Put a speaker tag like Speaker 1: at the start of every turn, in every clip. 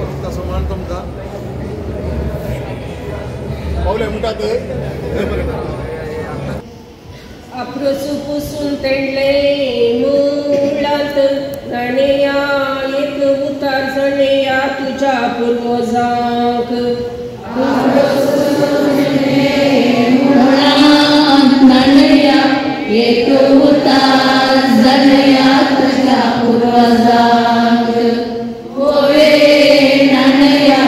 Speaker 1: फक्त असं मान तुमका पावले म्हणतात
Speaker 2: अप्रुसुपुसून तेडले मुळात नाणेया एक उतार जणेया तुझ्या पूर्वजांक
Speaker 3: नाणेया एक उतार जणेया तुझ्या पूर्वजांक होवे नाणेया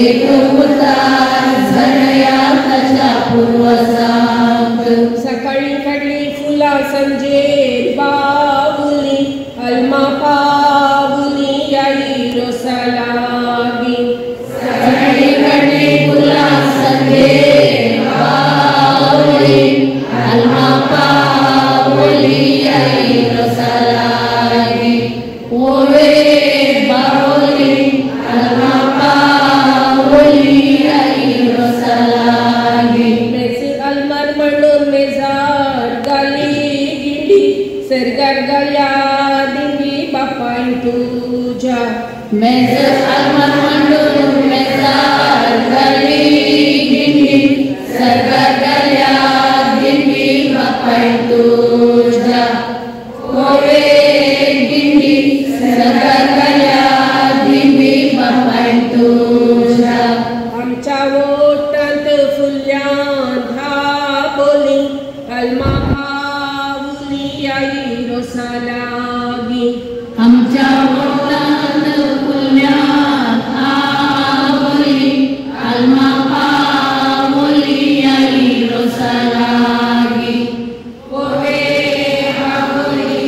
Speaker 3: एक उतार जणेया तुझ्या पूर्वजांक
Speaker 2: सकाळी काढली फुला संजेर बावली अल्मा पावली आई रोसालागी
Speaker 3: सकाळी काढली फुला संजेर बावली अल्मा पावली आई रोसालागी ओवे बावली अल्मा पावली आई रोसालागी
Speaker 2: अलमार म्हणून मेजार गाली गिंडी सरगार गाल्या दिंडी बापाय तुझ्या
Speaker 3: मेजर अलमार म्हणून मेजार गाली गिंडी सरगार गाल्या दिंडी बापाय तुझ्या होवे गिंडी सरगार गाल्या दिंडी बापाय तुझ्या
Speaker 2: आमच्या ओटांत फुल्यान धाबोली अल्मा पावली आई रोसालागी
Speaker 3: आमच्या ओटांत फुल्यान धाबोली अल्मा पावली आई रोसालागी होवे बावली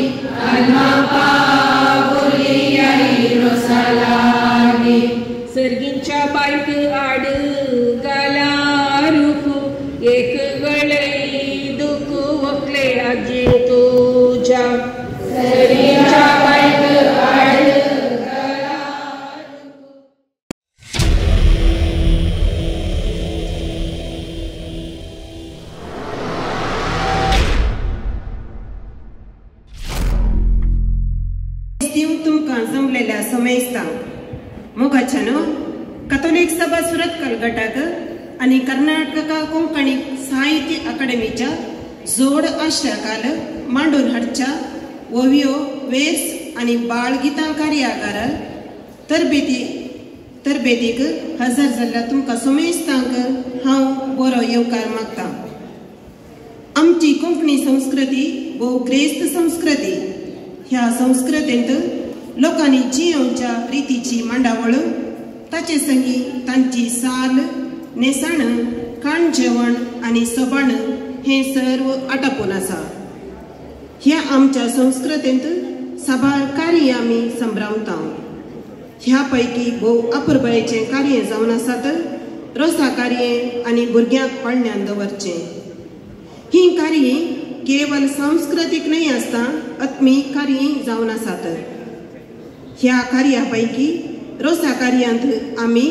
Speaker 3: अल्मा पावली आई रोसालागी
Speaker 2: सर्गींच्या बायक आड गाला रुखू एक गळई दुख वकले आजी तुझ्या
Speaker 3: सर्गींच्या बायक आड गाला
Speaker 4: तुमकां जमलेल्या समयस्तांक मोगाच्यानो कॅथोलिक सभा सुरतकल गटाक आणि कर्नाटका कोंकणी साहित्य अकादमीच्या जोड आश्रयाखाल मांडून हाडच्या ओवियो वेस आणि बाळगितां कार्यागार तरबेतीक हजर जाल्ल्या तुमकां समेस्तांक हांव बरो येवकार मागतां. आमची कोंकणी संस्कृती भोव ग्रेस्त संस्कृती. ह्या संस्कृतेंत लोकांनी जियोवच्या रितीची मांडावळ ताचे संगी तांची साल नेसाण खाण जेवण आणि सबाण हे सर्व आटापून आसा. ह्या आमच्या संस्कृतेंत सबाळ कार्य आमी संभ्रावता. ह्या पैकी भोव अपुरबायेचें कार्य जावन आसात रोसा कार्य आणि भुरग्यांक पाळण्यान दवरचें. ही कार्य केवळ सांस्कृतिक न्हय आसता आत्मी कार्य जावन आसात. ह्या कार्या पैकी रोसा कार्यांत आमी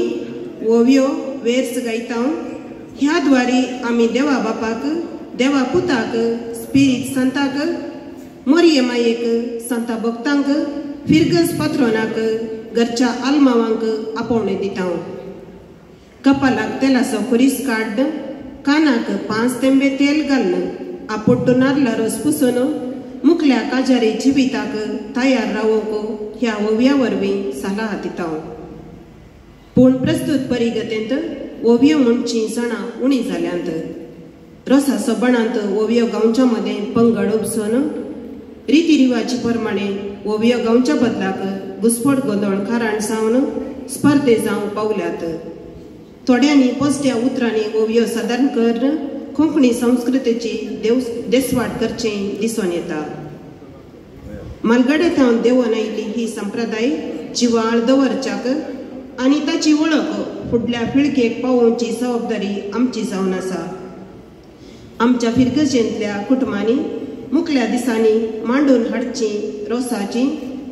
Speaker 4: ओवियो वेर्स गायता. ह्या द्वारे आमी देवा बापाक देवा पुताक स्पिरीत संताक मोरये मायेक संता भक्तांक फिरगस पात्रोनाक घरच्या आलमावांक आपोवणे दिता. कपालाक तेलाचो खुरीस काड कानाक 5 तेंबे तेल घालन आपोट्टू नारला रोस पुसून मुखल्या काजारे जिविताक तयार रावोवंक ह्या ओविया वरवीं सल्ला दिता. पूण प्रस्तुत परिगतेंत ओवियो म्हणची सणां उणी जाल्यांत रोसा सबणांत ओवियो गांवच्या मदें पंगड उपसून रितीरिवाजी प्रमाणे ओवियो गांवच्या बदलाक घुसपट गोंदळ कारण सावन स्पर्धे जावंक पावल्यात. थोड्यांनी पोस्ट्या उतरांनी ओवियो सादर कर कोंकणी संस्कृतीची देसवाट करचें दिसून येता. मालगडेतावन देवून आयिल्ली ही संप्रदाय जिवाळ दवरच्याक आनी ताची वळख फुडल्या पिळगेक पावोवची जबाबदारी आमची जावन आसा. आमच्या फिरगजेंतल्या कुटुंबांनी मुखल्या दिसांनी मांडून हाडची रोसाची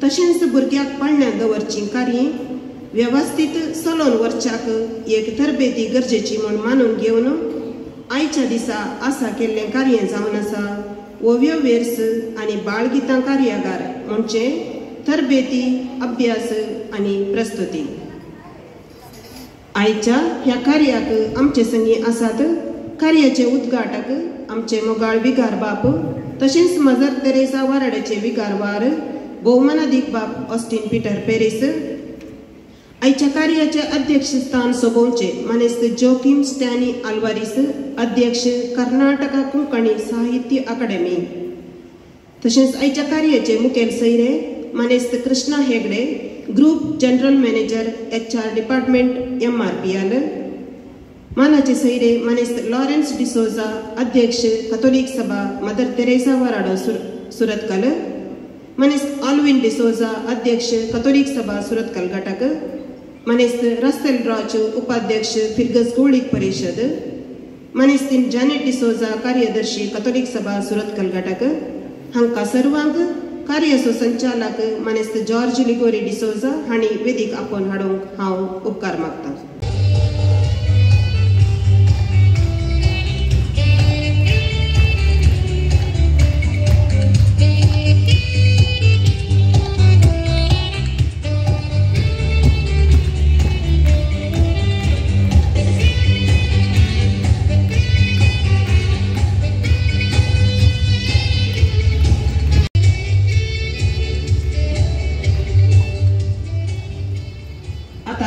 Speaker 4: तशेंच भुरग्याक पाळण्यात दवरची कार्य व्यवस्थीत चलोवन व्हरच्याक एक तरबेती गरजेची म्हूण मानून घेवन आयच्या दिसा आसा केल्लें कार्य जावन आसा ओवियो वेर्स आनी बाळगितां कार्यागार म्हणजे तरबेती अभ्यास आनी प्रस्तुती. आयच्या ह्या कार्याक आमचे संगी आसात कार्याचे उद्घाटक आमचे मोगाळ विकार बाप तशेंच मदर तेरेसा वाराड्याचे विकारवार भौमानाधिक बाप ऑस्टिन पीटर पेरीस आयच्या कार्याचे अध्यक्षस्थान सोबोवचे मनेस्त जोकिम स्टॅनी आल्वारिस अध्यक्ष कर्नाटका कोंकणी साहित्य अकादेमी तशेंच आयच्या कार्याचे मुखेल सैरे मनेस्त Krishna Hegde group general manager HR department MRPL मानाचे सैरे मनेस्त लॉरेन्स डिसोजा अध्यक्ष कॅथोलिक सभा मदर तेरेसा वाराडो सुरतकल मनेस्त ऑल्विन डिसोजा अध्यक्ष कॅथोलिक सभा सुरतकल घटक मनेस्त रस्तेल राज उपाध्यक्ष फिरगस गोळीक परिषद मनेस्तीन जॅनेट डिसोजा कार्यदर्शी कॅथोलिक सभा सुरतकल घटक हांकां सर्वांक कार्याचो संचालक मनेस्त जॉर्ज लिगोरी डिसोजा हांणी वेदीक आपोवन हाडूंक हांव उपकार मागतां.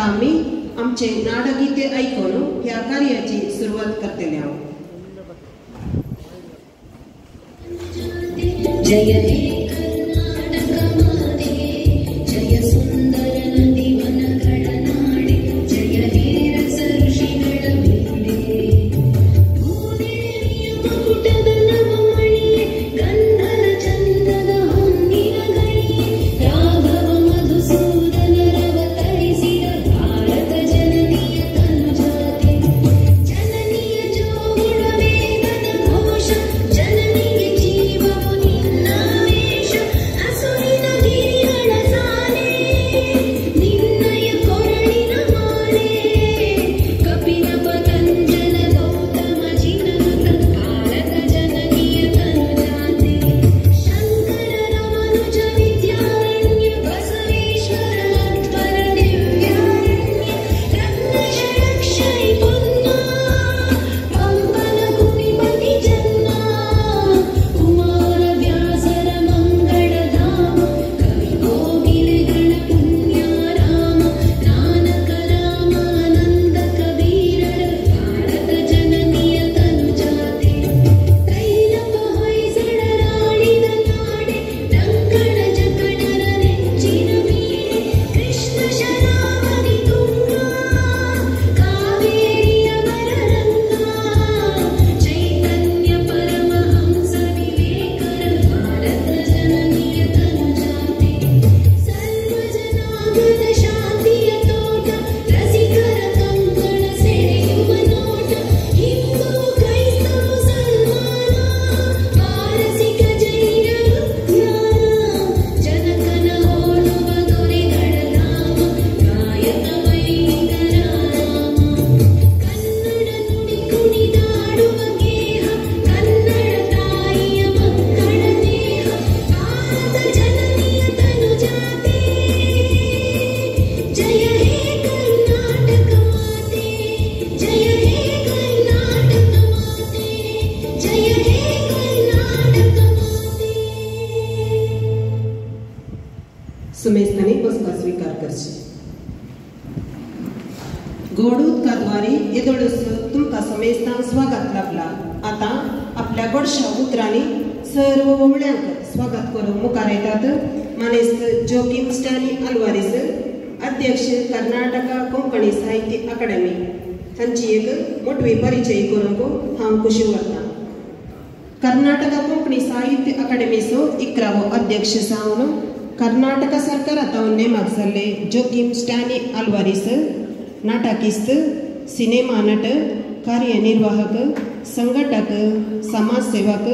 Speaker 4: आम्ही आमचे नाडगीते ऐकून ह्या कार्याची सुरुवात करतले आहोत.
Speaker 3: जय हे कर्नाटक माते जय सुंदर नदी वनगळ नाडे जय हे रस ऋषिಗಳ भिंಡೆ ಭೂದೇವಿಯ ಮಕುಟದ ನವಮಣಿಯೇ ಗಂಧದ ಚಂದದ ಹೊನ್ನಿನ ಗಣಿಯೇ ರಾಘವ ಮಧುಸೂದನ ರವತರಿಸಿದ ಭಾರತ ಜನನಿಯ ತನುಜಾತೆ ಜನನಿಯ ಜೋಗುಳ ವೇದನ ಘೋಷ ಜನನಿಗೆ ಜೀವವು ನಿನ್ನಾವೇಶ ಹಸುರಿನ ಗಿರಿಗಳ ಸಾಲೆ ನಿನ್ನಯ ಕೊರಳಿನ ಮಾಲೆ ಕಪಿಲ ಪತಂಜಲ ಗೌತಮ ಜಿನನುತ ಭಾರತ ಜನನಿಯ ತನುಜಾತೆ ಶಂಕರರ ಮನುಜ ವಿದ್ಯಾರಣ್ಯ ಬಸವೇಶ್ವರ ಅದ್ಭರ ದಿವ್ಯಾರಣ್ಯ ರತ್ನಷಡಕ್ಷರಿ ಪುನ್ನ ಪಂಪನ ಕುನಿಪತಿ ಜನ್ನ ಕುಮಾರ ವ್ಯಾಸರ ಮಂಗಳಧಾಮ ಕವಿ ಕೋಗಿಲೆಗಳ ಪುಣ್ಯಾರಾಮ ನಾನಕ ರಾಮಾನಂದ ಕಬೀರರ ಭಾರತ ಜನನಿಯ ತನುಜಾತೆ ತೈಲಪ ಹೊಯ್ಸಳರಾಡಿದ ನಾಡೆ ಲಂಕಣ ಜಕಣರ ನೆಚ್ಚಿನ ಮೀರೆ ಕೃಷ್ಣ ಶರಾವತಿ ತುಂಗ ಕಾವೇರಿಯ ವರರಂಗ ಚೈತನ್ಯ ಪರಮಹಂಸ ವಿವೇಕರ ಭಾರತ ಜನನಿಯ ತನುಜಾತೆ ಸರ್ವಜನಾಂಗದ ಶಾಂತಿಯ ತೋಟ ರಸಿಕರ ಕಂಕಣ ಸೆಳೆಯುವ ನೋಟ ಹಿಂದೂ ಕ್ರೈಸ್ತ ಮುಸಲ್ಮಾನ ಪಾರಸಿಕ ಜೈನರು ಜ್ಞಾನ ಜನಕನ ಹೋಲುವ ದೊರೆಗಳ ಧಾಮ ಕಾಯಕ ವೈದಿಕರ ನಾಮ ಕನ್ನಡ ನುಡಿ ಕುಣಿದಾಡುವ ಗೇಹ ಕನ್ನಡ ತಾಯಿಯ ಮಕ್ಕಳ ದೇಹ ಭಾರತ ಜನನಿಯ ತನುಜಾತೆ ಜಯ ಹೇ ಕರ್ನಾಟಕ ಮಾತೆ ಜಯ ಹೇ ಕರ್ನಾಟಕ ಮಾತೆ ಜಯ ಹೇ ಕರ್ನಾಟಕ ಮಾತೆ.
Speaker 4: सुमेस्थानी बसका स्वीकार करचे. गोडूदकाद्वारे येदोळस तुमका समेस्तांक स्वागत लाभला. आता आपल्या गोडशा उतरांनी सर्व वळ्यांक स्वागत करून मुखार येतात मनेस्त जोकिम स्टॅनी आल्वारिस अध्यक्ष कर्नाटका कोंकणी साहित्य अकादेमी हांची एक मोठवी परिचय करूंक हांव खुशी व्हरतां. कर्नाटका कोंकणी साहित्य अकादेमीचो 11वो अध्यक्ष जावन कर्नाटका सरकारात नेमाक जाल्ले जोकिम स्टॅनी आल्वारिस नाटकिस्त सिनेमा नट कार्यनिर्वाहक संघटक समाजसेवक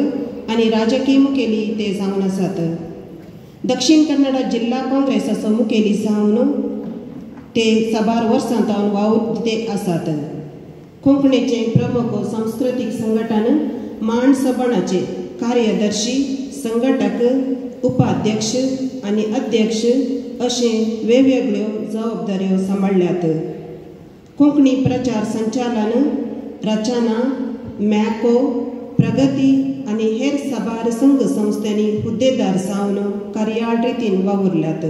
Speaker 4: आणि राजकीय मुखेली ते जावन आसात. दक्षिण कन्नड जिल्हा काँग्रेसाचो मुखेली जावन ते 12 वर्सां जावन वावुरते आसात. कोंकणीचे प्रमुख सांस्कृतिक संघटन माणसबणाचे कार्यदर्शी संघटक उपाध्यक्ष आणि अध्यक्ष अशे वेगवेगळ्यो जबाबदाऱ्यो सांबाळल्यात. कोंकणी प्रचार संचालन रचना मॅको प्रगती आनी हेर साबार संघ संस्थांनी हुद्देदार सावन कार्याळ रितीन वावुरल्यात.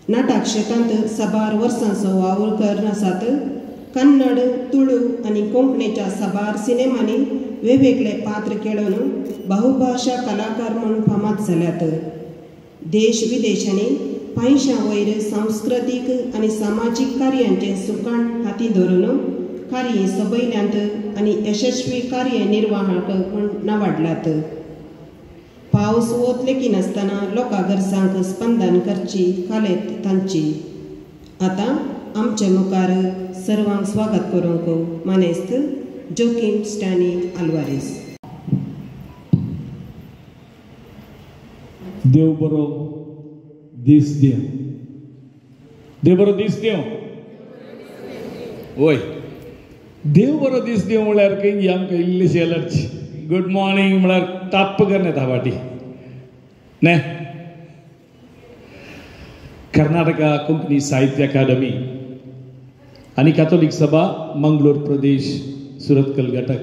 Speaker 4: नाटक क्षेत्रांत साबार वर्सांचो वावर करन आसात. कन्नड तुळू आनी कोंकणीच्या साबार सिनेमांनी वेगवेगळे पात्र खेळून बहुभाषा कलाकार म्हणून फामाद जाल्यात. देश विदेशांनी 500 वयर सांस्कृतीक आनी सामाजीक कार्यांचे सुकाण हाती धरून कार्य सबैल्यांत आनी यशस्वी कार्य निर्वाहक म्हूण नांवाडल्यात. पावस वतले की नासतना लोकां गरजांक स्पंदन करची कालेत तांची. आतां आमचे मुखार सर्वांक स्वागत करूंक मानेस्त जोकीम स्टॅनी आल्वारीस.
Speaker 5: देव बरो दीस दिव. देव बरो दीस दिव. वय देव बरो दीस दिव म्हळ्यार काही आमकां इल्लीशी एलर्जी. गुड मॉर्निंग म्हळ्यार ताप्प करन येता फाटी न्ही. कर्नाटका कोंकणी साहित्य अकादमी आनी कॅथोलिक सभा मंगळूर प्रदेश सुरतकल घटक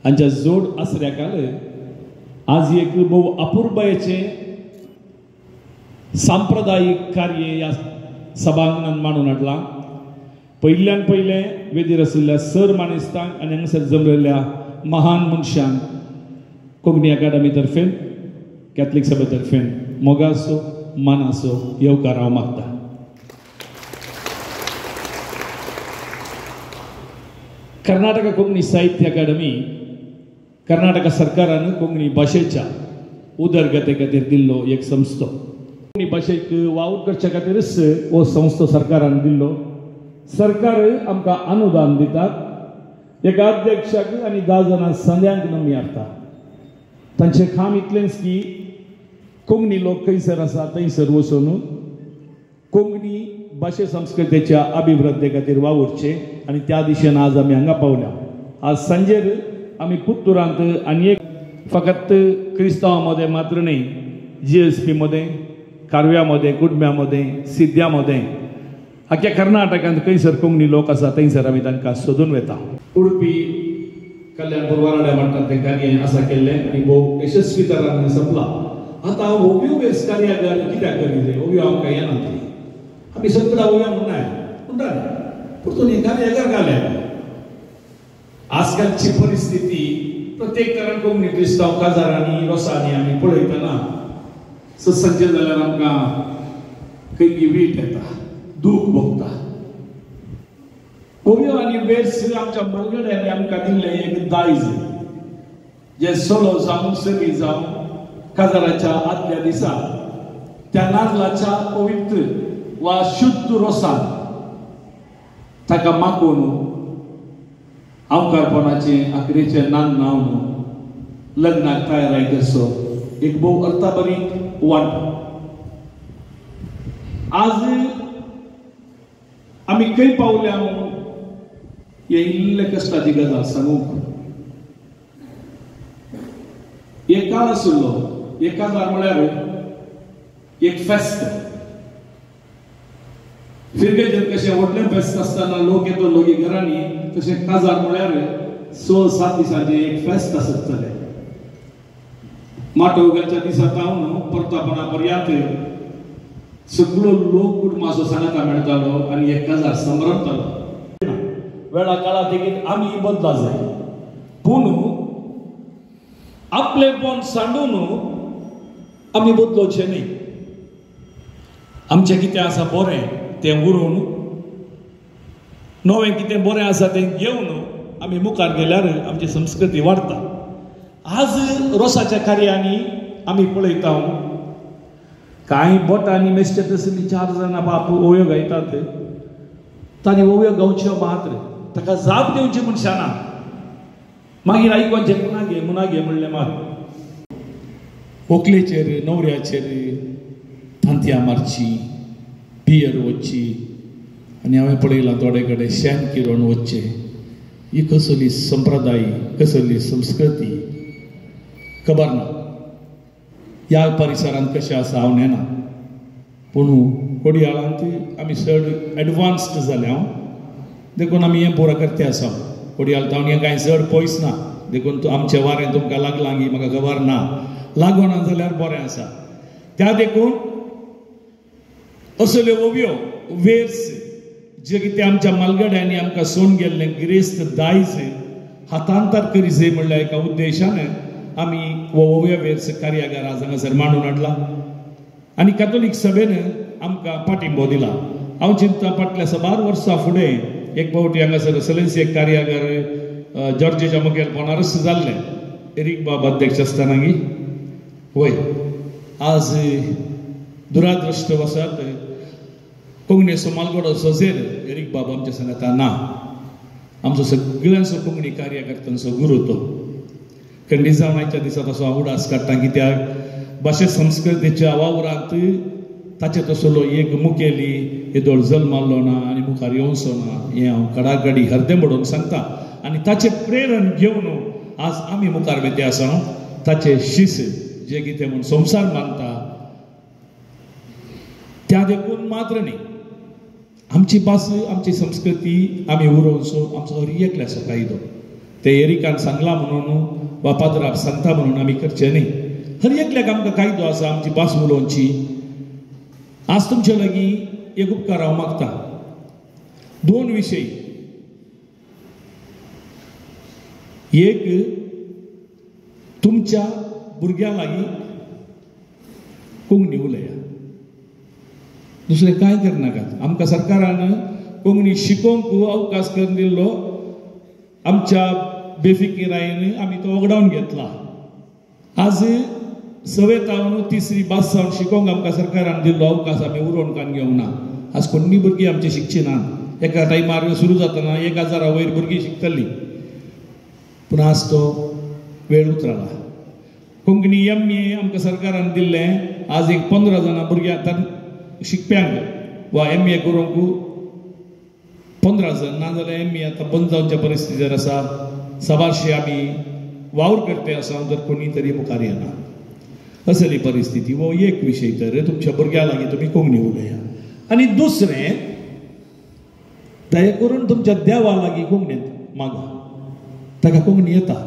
Speaker 5: हांच्या जोड आसऱ्याकाल आज एक भोव अपुर्बायेचें सांप्रदायिक कार्य ह्या सभांगणान मांडून हाडलां. पयल्यान पयलें वेदीर आशिल्ल्या सर मानेस्तांक आनी हांगासर जमलेल्या महान मनशांक कोंकणी अकादमी तर्फे कॅथलीक सभे तर्फे मोगासो मानासो येवकार हांव मागतां. कर्नाटका कोंकणी साहित्य अकादमी कर्नाटका सरकारान कोंकणी भाशेच्या उदरगते खातीर दिल्लो एक संस्थो. कोंकणी भाशेक वावर करचे खातीरच हो संस्थो सरकारान दिल्लो. सरकार आमकां अनुदान दितात. एका अध्यक्षाक आनी 10 जाणां संद्यांक नमी हाडटा. तांचें काम इतलेंच की कोंकणी लोक खंयसर आसा थंयसर वचून कोंकणी भाशे संस्कृतीच्या अभिवृद्धी खातीर वावुरचे आनी त्या दिशेन आज आमी हांगा पावल्या. आज सांजेर आमी पुत्तुरांत आनी एक फकत क्रिस्तांवांमध्ये मात्र न्ही GSP मध्ये कारव्यामध्ये कुडम्यामध्ये सिद्ध्यामध्ये अख्ख्या कर्नाटकांत खंयसर कोंकणी लोक आसा थंयसर आमी तांकां सोदून वेता. उडपी कल्याणपूर वाराड्या म्हणटात तें कार्य आसा केल्लें आनी भोव यशस्वी तरान संपलां. आतां ओव्यो वेस कार्यागार कित्याक करीत ओव्यो आमकां येना तरी आमी सगळा ओव्या म्हणटात पूण हे कार्यागार घाले. आजकालची परिस्थिती प्रत्येक तरान कोंकणी क्रिस्तांव काजारांनी रोसांनी आमी पळयतना सत्संगचे जाल्यार आमकां खंय वीट येता दूख भोगता. ओव्यो आनी वेस आमच्या मलगड्यांनी आमकां दिल्लें एक दायज जे सोलो जावं सरी जावं काजाराच्या आदल्या दिसा त्या नाल्लाच्या पवित्र वा शुद्ध रोसान ताका मागून अवकारपणाचें आखरेचें नान नावन लग्नाक तयाराय करचो एक भोव अर्थाबरी वाट. आज आमी खंय पावल्या हे इल्ले कश्टाची गजाल सांगूंक. एक काळ आशिल्लो एक काजार म्हळ्यार एक फेस्त. फिरगेचेर कशें व्हडलें फेस्त आसतना लोक येतो लोकी घरांनी तशें काजार म्हळ्यार 6-7 दिसांचें एक फेस्त आसतलें. माटोवगाच्या दिसा तावन परतापणा पर्यंत सगळो लोक कुटुंबाचो सांगाता मेळटालो आनी एक काजार संभ्रमतालो. वेळा काळा देगीत आमी बदला जाय पूण आपलेपण सांडून आमी बदलोवचें न्ही. आमचें कितें आसा बरें तें उरून नवें कितें बरें आसा तें घेवन आमी मुखार गेल्यार आमची संस्कृती वाडटा. आज रोसाच्या कार्यांनी आमी पळयता कांय बोटांनी मेस्टे तसली 4 जाणां बाप ओव्यो गायतात. तांणी ओव्यो गावच्यो मात्र ताका जाप दिवची मनशां ना. मागीर आयकूचे मुनागे म्हणलें मात व्हंकलेचेर न्हवऱ्याचेर थांतयां मारची पियर वचची आनी हांवें पळयलां थोडे कडेन शेण किरोवन वचचें. ही कसली संप्रदाय कसली संस्कृती खबर ना. ह्या परिसरांत कशें आसा हांव नेना पूण कोडयाळांत आमी चड एडवान्स्ड जाल्या देखून आमी हें पुरो करते आसा कोडियाल तावन हें कांय चड पयस ना देखून आमचें वारें तुमकां लागलां की म्हाका खबर ना लागो ना जाल्यार बरें आसा त्या देखून असल्यो ओव्यो वेर्स जे कितें आमच्या मालगड्यांनी आमकां सोन गेल्लें गिरेस्त दायज हातांतर करी जाय म्हणल्यार एका उद्देशान आमी हो ओव्यो वेर्स कार्यागार आज हांगासर मांडून हाडला आनी कॅथोलीक सभेन आमकां पाठिंबो दिला हांव चिंतता फाटल्या 12 वर्सां फुडें एक फावटी हांगासर सलेन्सी एक कार्यागार जॉर्जेच्या मुखेलपणारच जाल्लें एरिक बाब अध्यक्ष आसतना गी वय आज दुरादृष्टवशात कोंकणी मालगडो सोजेर एरिक बाब आमच्या सांगाता ना आमचो सगळ्यांचो कोंकणी कार्यकर्त्यांचो गुरू तो खंडीत जावन आयच्या दिसा तसो हांव उडास काडटा कित्याक भाशे संस्कृतीच्या वावरांत ताचे तसलो एक मुखेली येदोळ जल्मालो ना आनी मुखार येवचो ना हें हांव कडाकडी हरदें म्हणून सांगता आनी ताचे प्रेरण घेवन आज आमी मुखार वेते आसा ताचे शीस जे कितें म्हूण संवसार मानता त्या देखून मात्र न्ही आमची भास आमची संस्कृती आमी उरोवचो आमचो हर एकल्याचो कायदो ते एरिकान सांगला म्हणून वा पाद्राक सांगता म्हणून आमी करचे न्ही हर एकल्याक आमकां कायदो आसा आमची भास उलोवची आज तुमचे लागीं एक उपकार हांव मागता 2 विशय एक तुमच्या भुरग्यां लागीं कोंकणी उलया दुसरें कांय करनाकात आमकां सरकारान कोंकणी शिकोवंक अवकाश करून दिल्लो आमच्या बेफिकिरायेन आमी तो वगडावन घेतला आज सवेतावन तिसरी भास जावन शिकोवंक आमकां सरकारान दिल्लो अवकाश आमी उरोवन कान घेवंक ना आज कोंकणी भुरगीं आमची शिकची नात एका टायमार सुरू जातना 1000 वयर भुरगीं शिकतलीं पूण आज तो वेळ उतरला कोंकणी MA आमकां सरकारान दिल्लें आज एक 15 जाणां भुरग्यां आतां शिकप्यांक वा MA करूंक 15 जण नाजाल्यार MA आतां बंद जावच्या परिस्थितीर आसा सबारशे आमी वावर करते आसा जर कोणी तरी मुखार येना असली परिस्थिती वो एक विशय तर तुमच्या भुरग्यां लागीं तुमी कोंकणी उलया आनी दुसरें दया करून तुमच्या देवा लागीं कोंकणींत मागा ताका कोंकणी येता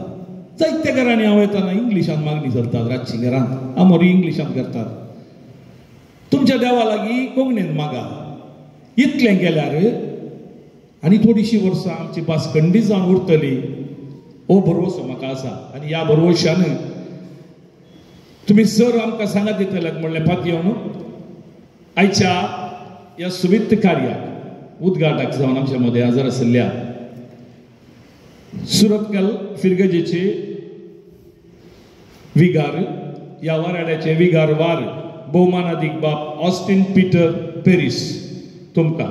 Speaker 5: जायत्या घरांनी हांव येताना इंग्लिशान मागणी करतात रातची घरांत आमोरी इंग्लिशान करतात तुमच्या देवा लागीं कोंकणींत मागा इतलें केल्यार आनी थोडीशीं वर्सां आमची भास खंडीत जावन उरतली हो भरवसो म्हाका आसा आनी ह्या भरवशान तुमी जर आमकां सांगात दितल्यात म्हणलें फात येवन आयच्या ह्या सुविध कार्याक उद्घाटक जावन आमच्या मदें हजर आशिल्ल्या सुरतकल फिरगजेचे विगार ह्या वाराड्याचे विगार वार भौमानादीक बाब ऑस्टिन पीटर पेरीस तुमकां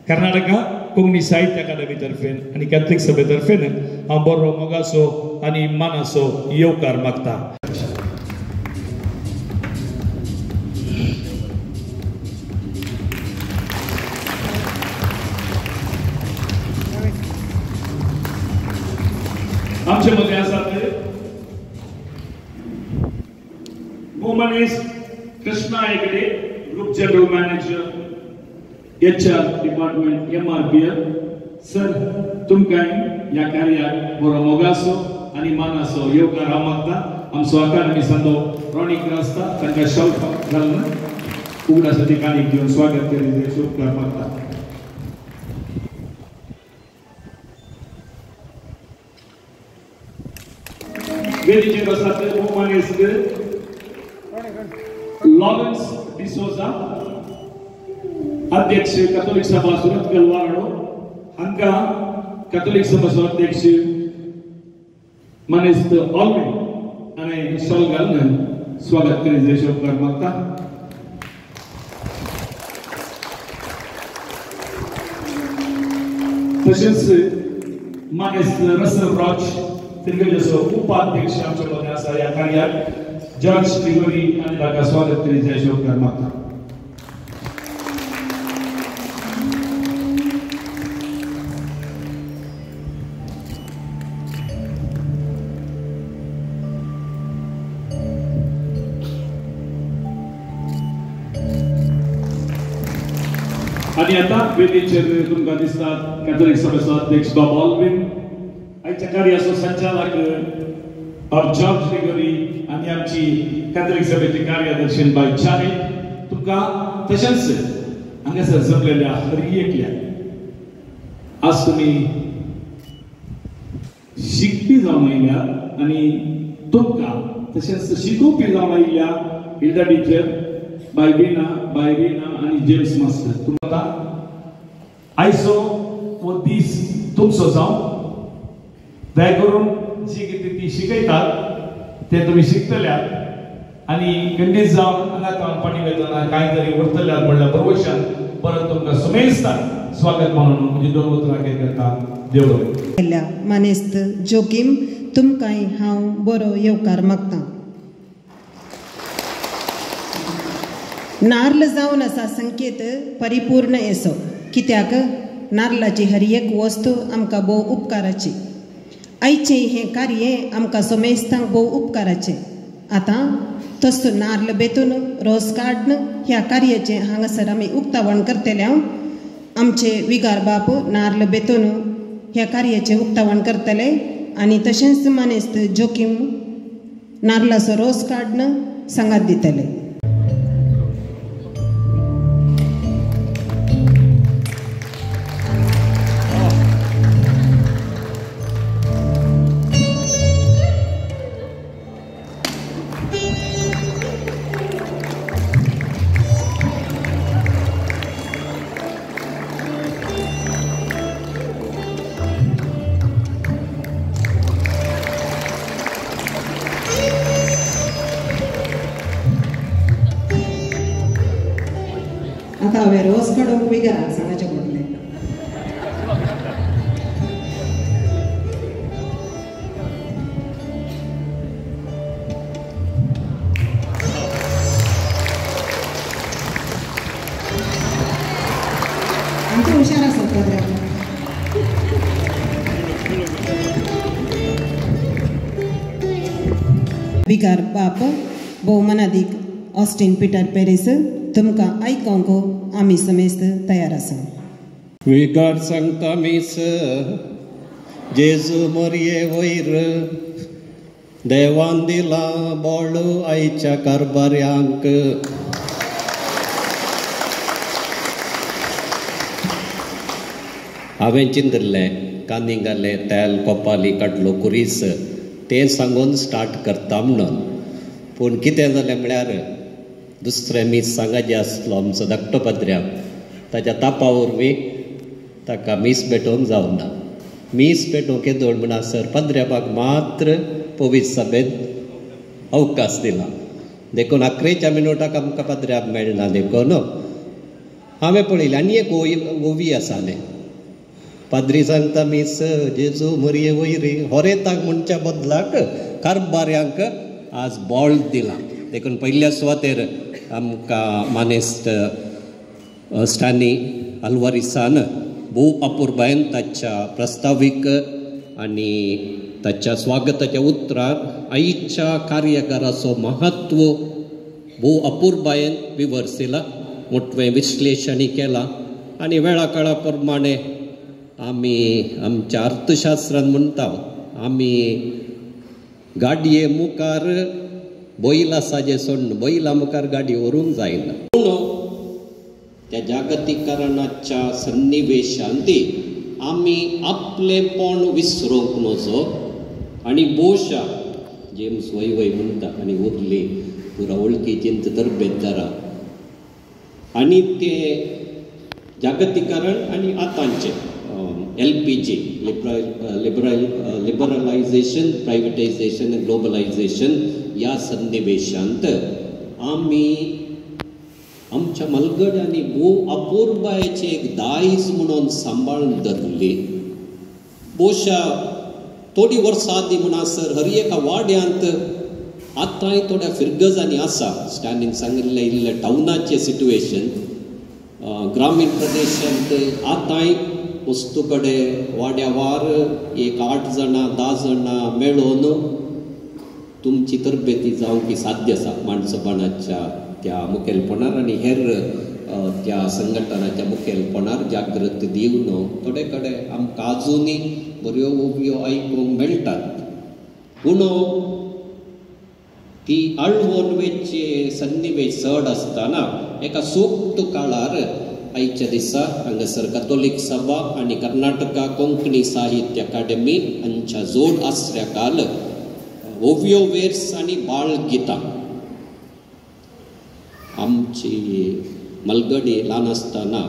Speaker 5: कर्नाटका कोंकणी साहित्य अकादमी तर्फेन आनी कॅथलीक सभे तर्फेन हांव बरो मोगासो आनी मानाचो येवकार मागता आमचे मध्ये आसात वुमनीस Krishna Hegde group general manager HR department MRPL sir तुमकां ह्या कार्याक बरो मोगासो आनी मानाचो येवकार हांव मागता आमचो अकादमी संदो रॉनी क्रास्ता तांकां शाल्ट घालून उगडाच्या ठिकाणी घेवन स्वागत करीत उपकार मागता वेदीचेर आसात वुमनीस लॉरेन्स डिसोजा अध्यक्ष कॅथोलिक सभा सुरतकल वाराडो हांकां कॅथोलिक सभाचो अध्यक्ष मनीस ऑलवे आनी शॉल घालून स्वागत करीत जय उपकार मागता तशेंच मनीस रसल रॉच फिरगजेचो उपाध्यक्ष आमचे मदें आसा ह्या कार्याक जॉर्ज ट्रिगोरी आनी ताका स्वागत करीत जय उपकार मागता आणि आता वेदीचेर तुमकां दिसतात कॅथोलिक सभेचो अध्यक्ष बाब ऑल्विन, आयच्या कार्याचो संचालक जॉर्ज ग्रेगोरी आणि आमची कॅथोलिक सभेची कार्यदर्शी बाय चाने, तुमकां तशेंच हांगासर जमलेल्या हर एकल्या आज तुम्ही शिकपी जावन आयल्या आणि तुमकां तशेंच शिकोवपी जावन आयल्या हिल्डा टिचर बाय रीना आणि जेम्स मास्टर. तुमकां आयचो हो दीस तुमचो जावं, दया करून जी कितें ती शिकयतात ते तुम्ही शिकतल्यात आणि खंडीत जावन हांगा पाणी वयतना कांय तरी उरतल्यात म्हणल्या भरवशान परत तुमकां सुमेस्तान स्वागत म्हणून म्हणजे दोन उतरां करता. देव बरें.
Speaker 4: मानेस्त जोकीम तुमकांय हांव बरो येवकार मागतां. नार्ल जावन आसा संकेत परिपूर्ण येसो, कित्याक नार्लाची हर एक वस्तू आमकां भोव उपकाराची. आयचें हें कार्य आमकां सोमेस्तांक भोव उपकाराचें. आतां तसो नार्ल बेतून रोस काडन ह्या कार्याचें हांगासर आमी उक्तावण करतले. आमचे विगार बाप नार्ल बेतून ह्या कार्याचें उक्तावण करतले आनी तशेंच मानेस्त जोकीम नार्लाचो रोस काडन सांगात दितले. आता हांवें रोस काडूंक विगाराक सांगचें पडलें. आमचे हुशार आसात पदराक. विगार बाप भोवमानादीक ऑस्टीन पीटर पेरीस तुमकां आयकोंक आमी समेस्त तयार आसा.
Speaker 6: विगार सांगता मीस जेजू मरये वयर देवान दिला बोळ आयच्या कारभार्यांक. हांवें चिंतलें कांदींगाले तेल कोपाली काडलो कुरीस तें सांगून स्टार्ट करता म्हणून, पूण कितें जालें म्हळ्यार दुसरें मीस सांगाचें आसलो आमचो धाकटो पद्र्याक, ताच्या तापा वरवीं ताका मीस पेटोवंक जावना. मीस पेटोवंक येदोळ म्हणसर पद्र्याबाक मात्र पवित्र सभेन अवकाश दिला. देखून 11च्या मिनटाक आमकां पद्र्याक मेळना. देखून हांवें पळयलें आनी एक ओवी आसालें. पाद्री सांगता मीस जेजू मरये वयरी होरेताक म्हणच्या बदलाक कारभार्यांक आज बोळ दिला. देखून पयल्या सुवातेर आमकां मानेस्त स्टानी आल्वारिसान भोव अपुर्बायेन ताच्या प्रस्तावीक आनी ताच्या स्वागताच्या उतराक आयच्या कार्यकाराचो महत्व भोव अपुर्बायेन विवरसिला, मोठवें विश्लेशणी केलां. आनी वेळा काळा प्रमाणे आमी आमच्या अर्थशास्त्रान म्हणटा आमी गाडये मुखार बैल आसा जे सोडून बैला मुखार गाडी व्हरूंक जायना. पूण त्या जागतीकरणाच्या सन्निवेशांती आमी आपलेपण विसरूंक नजो आनी भोवशा जेम्स वय म्हणटा आनी उरली पुरा वळखीचेंच तरबेजदारां आनी ते जागतीकरण आनी आतांचे LPG लिबरलायझेशन, प्रायवेटायझेशन आनी ग्लोबलायझेशन ह्या सन्निवेशांत आमी आमच्या मलगड आनी भोव अपुर्बायेचे एक दायज म्हणून सांबाळून धरली. भोवशा थोडी वर्सां आदीं म्हणसर हर एका वाड्यांत आतांय थोड्या फिरगजांनी आसा. स्टॅनीन सांगिल्लें इल्लें टावनाचें सिट्युएशन ग्रामीण प्रदेशांत आतांय वस्तू कडेन वाड्यावार एक 8 जाणां 10 जाणां मेळून तुमची तरबेती जावंक साध्य आसा माणसपणाच्या त्या मुखेलपणान आनी हेर
Speaker 7: त्या संघटनाच्या मुखेलपणार जागृती दिवन थोडे कडेन आमकां आजुनी बऱ्यो ओव्यो आयकूंक मेळटात. पूण ती आळवणवेचे सन्निवेश चड आसतना एका सोक्त काळार आयच्या दिसा हांगासर कॅथोलीक सभा आनी कर्नाटका कोंकणी साहित्य अकादेमी हांच्या जोड आसऱ्या काल ओव्यो वेर्स आनी बाळ गितां आमची मलगडी ल्हान आसतना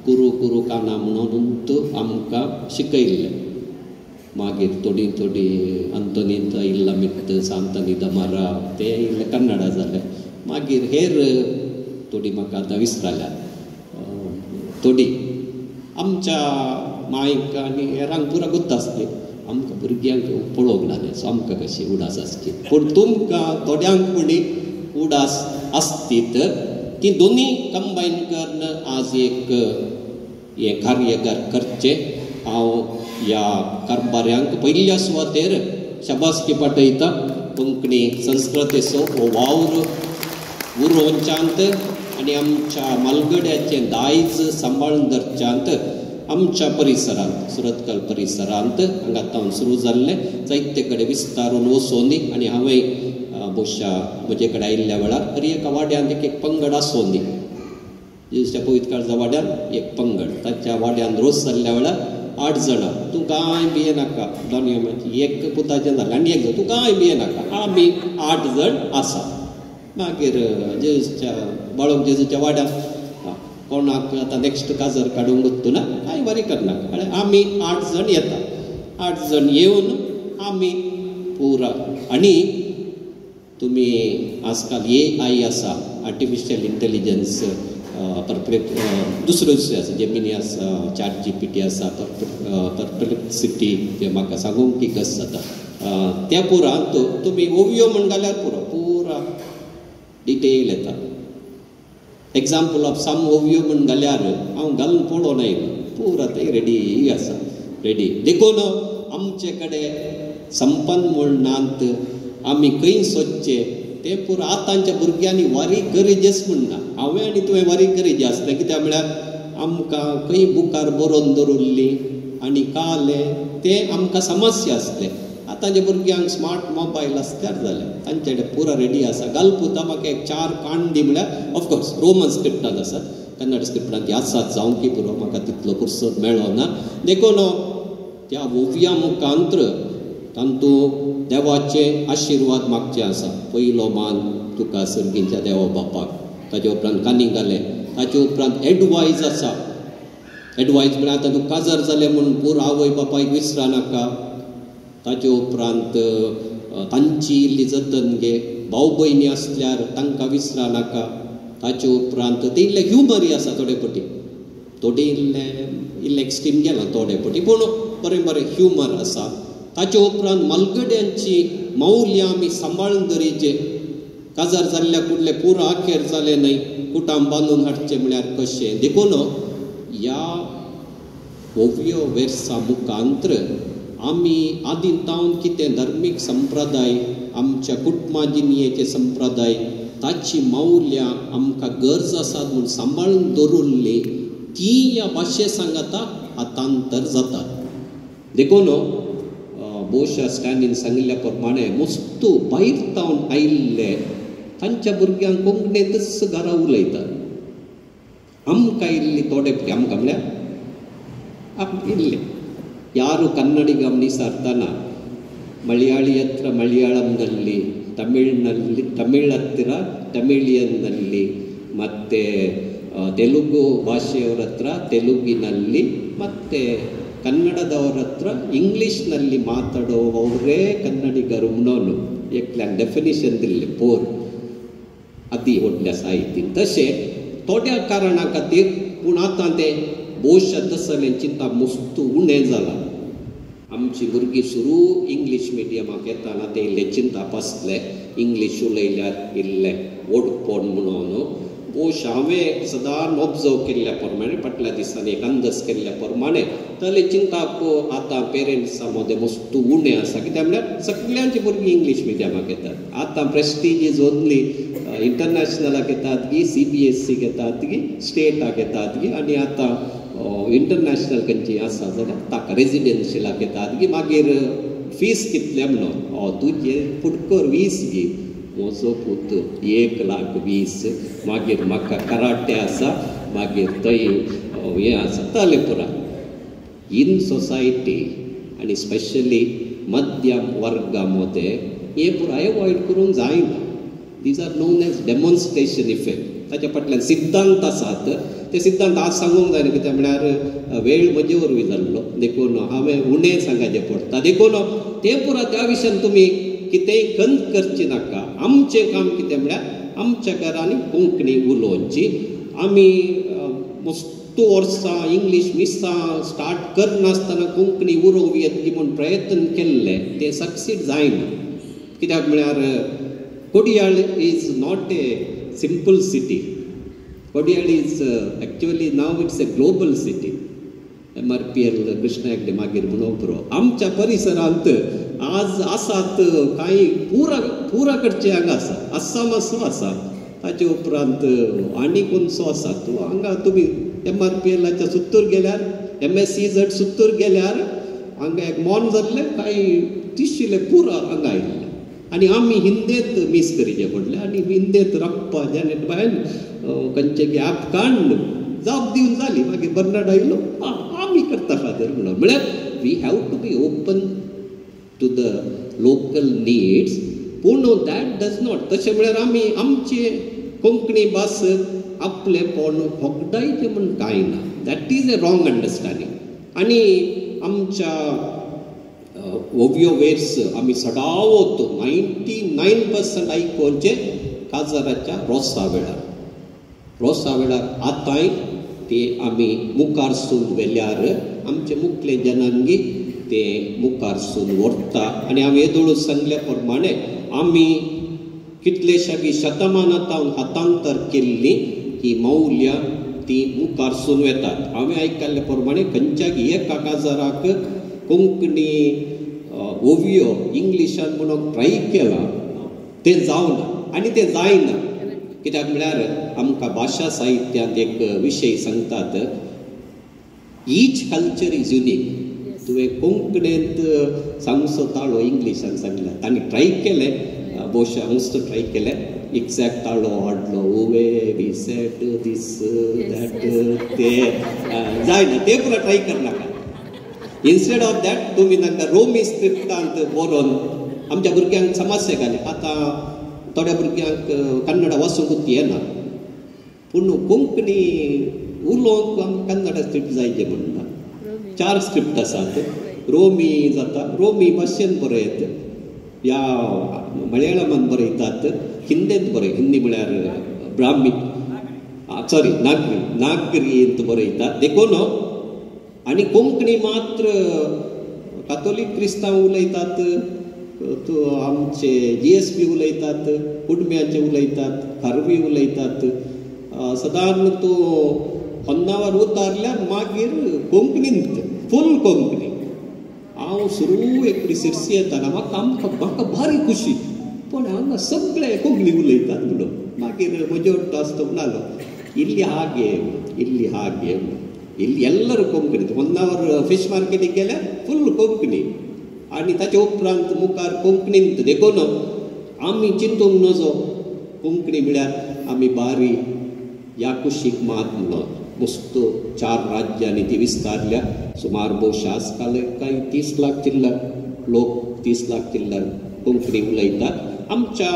Speaker 7: कुरू कुरू काना म्हणून आमकां शिकयल्लें. मागीर थोडी थोडी अंतोनीत इल्ला मित्त सांतनी दमारा ते इल्ले कन्नडा जाले. मागीर हेर थोडी म्हाका आतां विसराल्यात. थोडी आमच्या मायक आनी हेरांक पुरा गुत्त आसली. आमकां भुरग्यांक पळोवंक नासलें सो आमकां कशी उडास आसची. पूण तुमकां थोड्यांक पुणी उडास आसतीत. ती दोनी कंबायन करून आज एक हे कार्य करचें. हांव ह्या कारबाऱ्यांक पयल्या सुवातेर शाबासकी पाठयता. कोंकणी संस्कृतीचो हो वावर उरोवच्यांत आनी आमच्या मालगड्याचें दायज सांबाळून धरच्यांत आमच्या परिसरांत सुरतकल परिसरांत हांगा आतां सुरू जाल्लें जायते कडेन विस्तारून वचोनी आनी हांवें बहुशा म्हजे कडेन आयिल्ल्या वेळार हर एका वाड्यान एक पंगड आसोनी. जेजुच्या पवित्र काळजा वाड्यान एक पंगड ताच्या वाड्यान रोस जाल्ल्या वेळार 8 जाणां. तूं कांय भिये नाका. दोनी एक पुताचें जालें आनी एक तूं कांय भिये नाका. आमी 8 जण आसा. मागीर जेजुच्या बाळक जेजुच्या वाड्यान कोणाक आतां नेक्स्ट काजर काडूंक गुत्तू ना कांय बरें करनाका. आमी 8 जण येता. 8 जण येवन आमी पुरा आनी तुमी आजकाल AI आसा आर्टिफिशियल इंटेलिजन्स दुसऱ्यो आसा जेमिनी आसा ChatGPT आसा परप्लेक्सिटी ते म्हाका सांगूंक की कस जाता. त्या पुरांत तुमी ओव्यो म्हण घाल्यार पुरा डिटेल येता. एग्जाम्पल ऑफ सम ओव्यो म्हण घाल्यार हांव घालून पळोवन आयलो पुरा ते रेडी आसा. रेडी देखून आमचे कडेन संपन्नमूळ आमी खंय सोदचे ते पुरा आतांच्या भुरग्यांनी वारी गरजेच म्हणना. हांवें आनी तुवें वारी गरजे आसलें कित्याक म्हळ्यार आमकां खंय बुकार बरोवन दवरल्ली आनी कालें ते आमकां समस्या आसले. आतांच्या भुरग्यांक स्मार्ट मोबायल आसल्यार जालें तांचे कडेन पुरा रेडी आसा. घालपुता म्हाका एक 4 कांडी म्हळ्यार ऑफकोर्स रोमन स्क्रिप्टान आसात. कन्नड स्क्रिप्टान ती आसात जावं की पुरो म्हाका तितलो फुर्सत मेळ्ळो ना. देखून त्या ओव्या मुखांत्र तातूंत देवाचे आशिर्वाद मागचे आसा. पयलो मान तुका सर्गीच्या देवा बापाक. ताचे उपरांत कानीक घालें. ताचे उपरांत एडवायज आसा. एडवायज म्हळ्यार आतां तूं काजार जालें म्हणून पुरो आवय बापायक विसरा नाका. ताचे उपरांत तांची इल्ली जतन घे. भाव भयणी आसल्यार तांकां विसरा नाका. ताचे उपरांत ते इल्ले ह्युमरी आसा थोडे पटी. थोडे इल्ले एक्स्ट्रीम गेला थोडे पटी पूण बरें बरें ह्युमर आसा. ताचे उपरांत मालगड्यांची मौल्य आमी सांबाळून धरीचे. काजार जाल्ल्या कुडले पुरो आखेर जालें न्हय कुटाम बांदून हाडचें म्हळ्यार कशें. देखून ह्या ओव्यो वेर्सां मुखांत्र आमी आदींतावन कितें धर्मीक संप्रदाय आमच्या कुटुंबाजिणयेचे संप्रदाय ताची मौल्यां आमकां गरज आसात म्हूण सांबाळून दवरल्ली ती ह्या भाशे सांगता आतांतर जाता. देखून भोवशा स्टॅनीन सांगिल्ल्या प्रमाणे मस्तू भायर तावन आयिल्ले तांच्या भुरग्यांक कोंकणीतच घरा उलयतात. आमकां इल्ली थोडे आमकां म्हळ्यार इल्ले ಯಾರು ಕನ್ನಡಿಗ ಗಮನಿಸಾರ್ತಾನ ಮಲಯಾಳಿ ಹತ್ರ ಮಲಯಾಳಂನಲ್ಲಿ ತಮಿಳ್ ಹತ್ತಿರ ತಮಿಳಿಯನ್ನಲ್ಲಿ ಮತ್ತು ತೆಲುಗು ಭಾಷೆಯವರ ಹತ್ರ ತೆಲುಗಿನಲ್ಲಿ ಮತ್ತು ಕನ್ನಡದವರ ಹತ್ರ ಇಂಗ್ಲೀಷ್ನಲ್ಲಿ ಮಾತಾಡುವವರೇ ಕನ್ನಡಿಗರು म्हणून एकल्यान डेफिनेशन दिल्लें पोर अति व्हडल्या साहित्यान तशें थोड्या कारणा खातीर पूण आतां तें भोवशा दसलें चिंता मस्तू उणें जालां. आमची भुरगीं सुरू इंग्लीश मिडियमाक येताना ते इल्ले चिंता आसले इंग्लीश उलयल्यार इल्लें ओडपण म्हणून पोश हांवें सदां ऑब्जर्व केल्ल्या प्रमाणे फाटल्या दिसांनी एक अंदाज केल्ल्या प्रमाणे ताले चिंताक आतां पेरंट्सां मदें मस्तू उणें आसा कित्याक म्हळ्यार सगळ्यांची भुरगीं इंग्लीश मिडियमाक येतात आतां प्रेस्टीज इज ओन्ली इंटरनॅशनलाक येतात की CBSE घेतात की स्टेटाक येतात की आनी आतां इंटरनॅशनल खंयची आसा जाल्यार ताका रेजिडेन्शियलाक येतात की मागीर फीस कितले म्हणून तुजे फुडकर 20 घे म्हजो पूत 1,20,000 मागीर म्हाका कराटे आसा मागीर थंय हें आसा ताले पुरा इन सोसायटी आनी स्पेशली मध्यम वर्गा मदें हे पुराय अवॉयड करूंक जायना these are known as demonstration effect ताच्या फाटल्यान सिद्धांत आसात ते सिद्धांत आज सांगूंक जाय कित्याक म्हळ्यार वेळ म्हजे वरवीं जाल्लो देखून हांवें उणें सांगचें पडटा देखून ते पुरा त्या विशयान तुमी कितेंय खंत करची नाका आमचें काम कितें म्हळ्यार आमच्या घरांनी कोंकणी उलोवची आमी मस्तू वर्सां इंग्लीश मिसां स्टार्ट करनासतना कोंकणी उलोवंक येतली म्हूण प्रयत्न केल्ले ते सक्सीड जायना कित्याक म्हळ्यार Kodial is not a simple city Kodial is actually now it's a global city MRPL Krishna Hegde मागीर म्हणून पुरो आमच्या परिसरांत आज आसात काही पुरा कडचे हांगा आसा आसामाचो आसा ताचे उपरांत आनी कोणसो आसा तूं हांगा तुमी MRPLच्या सुत्तूर गेल्यार MSc सुत्तूर गेल्यार हांगा एक मोन जाल्ले काही तिशिले पुरा हांगा आयिल्ले आनी आमी हिंदेंत मीस करीचे पडले आनी हिंदेंत रप्पा जेनेट बायल खंयचे गॅप काडून जाप दिवन जाली मागीर बर्नाड आयलो आमी करता फादर म्हणून म्हळ्यार we have to be open to the local needs पूण दॅट डज नॉट तशें म्हळ्यार आमी आमचे कोंकणी भास आपलेपण होगडायचें म्हूण कांय ना that is a wrong understanding आनी आमच्या ओवियो वेर्स आमी सदांच 99% आयकोवचे काजाराच्या रोसा वेळार आतांय ते आमी मुखार सून व्हेल्यार आमचे मुखले जनांगी ते मुखार सून व्हरता आनी हांवें येदोळूच सांगल्या प्रमाणे आमी कितलेशा बी शतमानांत हातांतर केल्ली ही मौल्यां ती मुखार सून वेतात हांवें आयकल्ले प्रमाणे खंयच्याय एका काजाराक कोंकणी ओवियो इंग्लिशान म्हणून ट्राय केला ते जावना आनी ते जायना कित्याक म्हळ्यार आमकां भाशा साहित्यांत एक विशय सांगतात ईच कल्चर इज युनीक तुवें कोंकणींत सांगचो ताळो इंग्लिशान सांगला तांणी ट्राय केले भोवशा हांगचो ट्राय केले एक्झॅक्ट ताळो हाडलो ओवे वी सेट दीस दॅट ते जायना ते पुरो ट्राय करनाका इन्स्टेड ऑफ दॅट तुमी तांकां रोमी स्क्रिप्टांत बरोवन आमच्या भुरग्यांक समस्या घाली आतां थोड्या भुरग्यांक कन्नडा वाचूंकूच येना पूण कोंकणी उलोवंक आमकां कन्नडा स्क्रिप्ट जायचे म्हणटा 4 स्क्रिप्ट आसात रोमी जाता रोमी भाशेन बरयत ह्या मलयाळमांत बरयतात हिंदेंत बरय हिंदी म्हळ्यार ब्राह्मी नागरींत बरयतात देखून आनी कोंकणी मात्र कातोलीक क्रिस्तांव उलयतात आमचे GSP उलयतात कुडम्याचे उलयतात खारवी उलयतात सदांच तूं होन्नावर उतारल्यार मागीर कोंकणींत फूल कोंकणी हांव सुरू एकडी सिरसी येताना म्हाका भारी खुशी पण हांगा सगळे कोंकणी उलयतात म्हणून मागीर म्हजे वाटतो आसतो म्हणलो इल्ली हागे ಇಲ್ಲಿ ಎಲ್ಲರೂ ಕೊಂಕಣಿ ಹೊನ್ನಾವರ್ ಫಿಶ್ ಮಾರ್ಕೆಟಿಗೆ गेल्या फुल कोंकणी आणि ताच्या उपरांत मुखार कोंकणींत देखून आमी चिंतूंक नजो कोंकणी म्हळ्यार आमी बारी ह्या कुशीक मात म्हणून मस्त 4 राज्यांनी ती विस्तारल्या सुमार भोवशा आजकाल काही 30 लाख चिल्लर लोक 30 लाख चिल्लर कोंकणी उलयतात आमच्या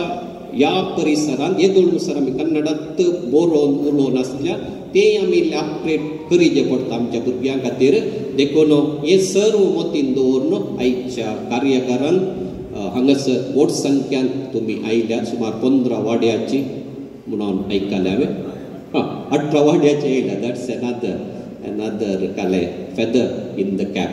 Speaker 7: ह्या परिसरांत हे दोनुसार आमी कन्नडांत बरोवन उलोवन आसल्या ते आमी लॅपरेट करीचे पडटा आमच्या भुरग्यां खातीर देखून हे सर्व मतीन दवरून आयच्या कार्यकारांत हांगासर व्हड संख्यान तुमी आयल्यात सुमार 15 वाड्याची म्हणून आयकले हांवें 18 वाड्याचे येयल्या दॅट्स एनादर काले फेदर इन द कॅप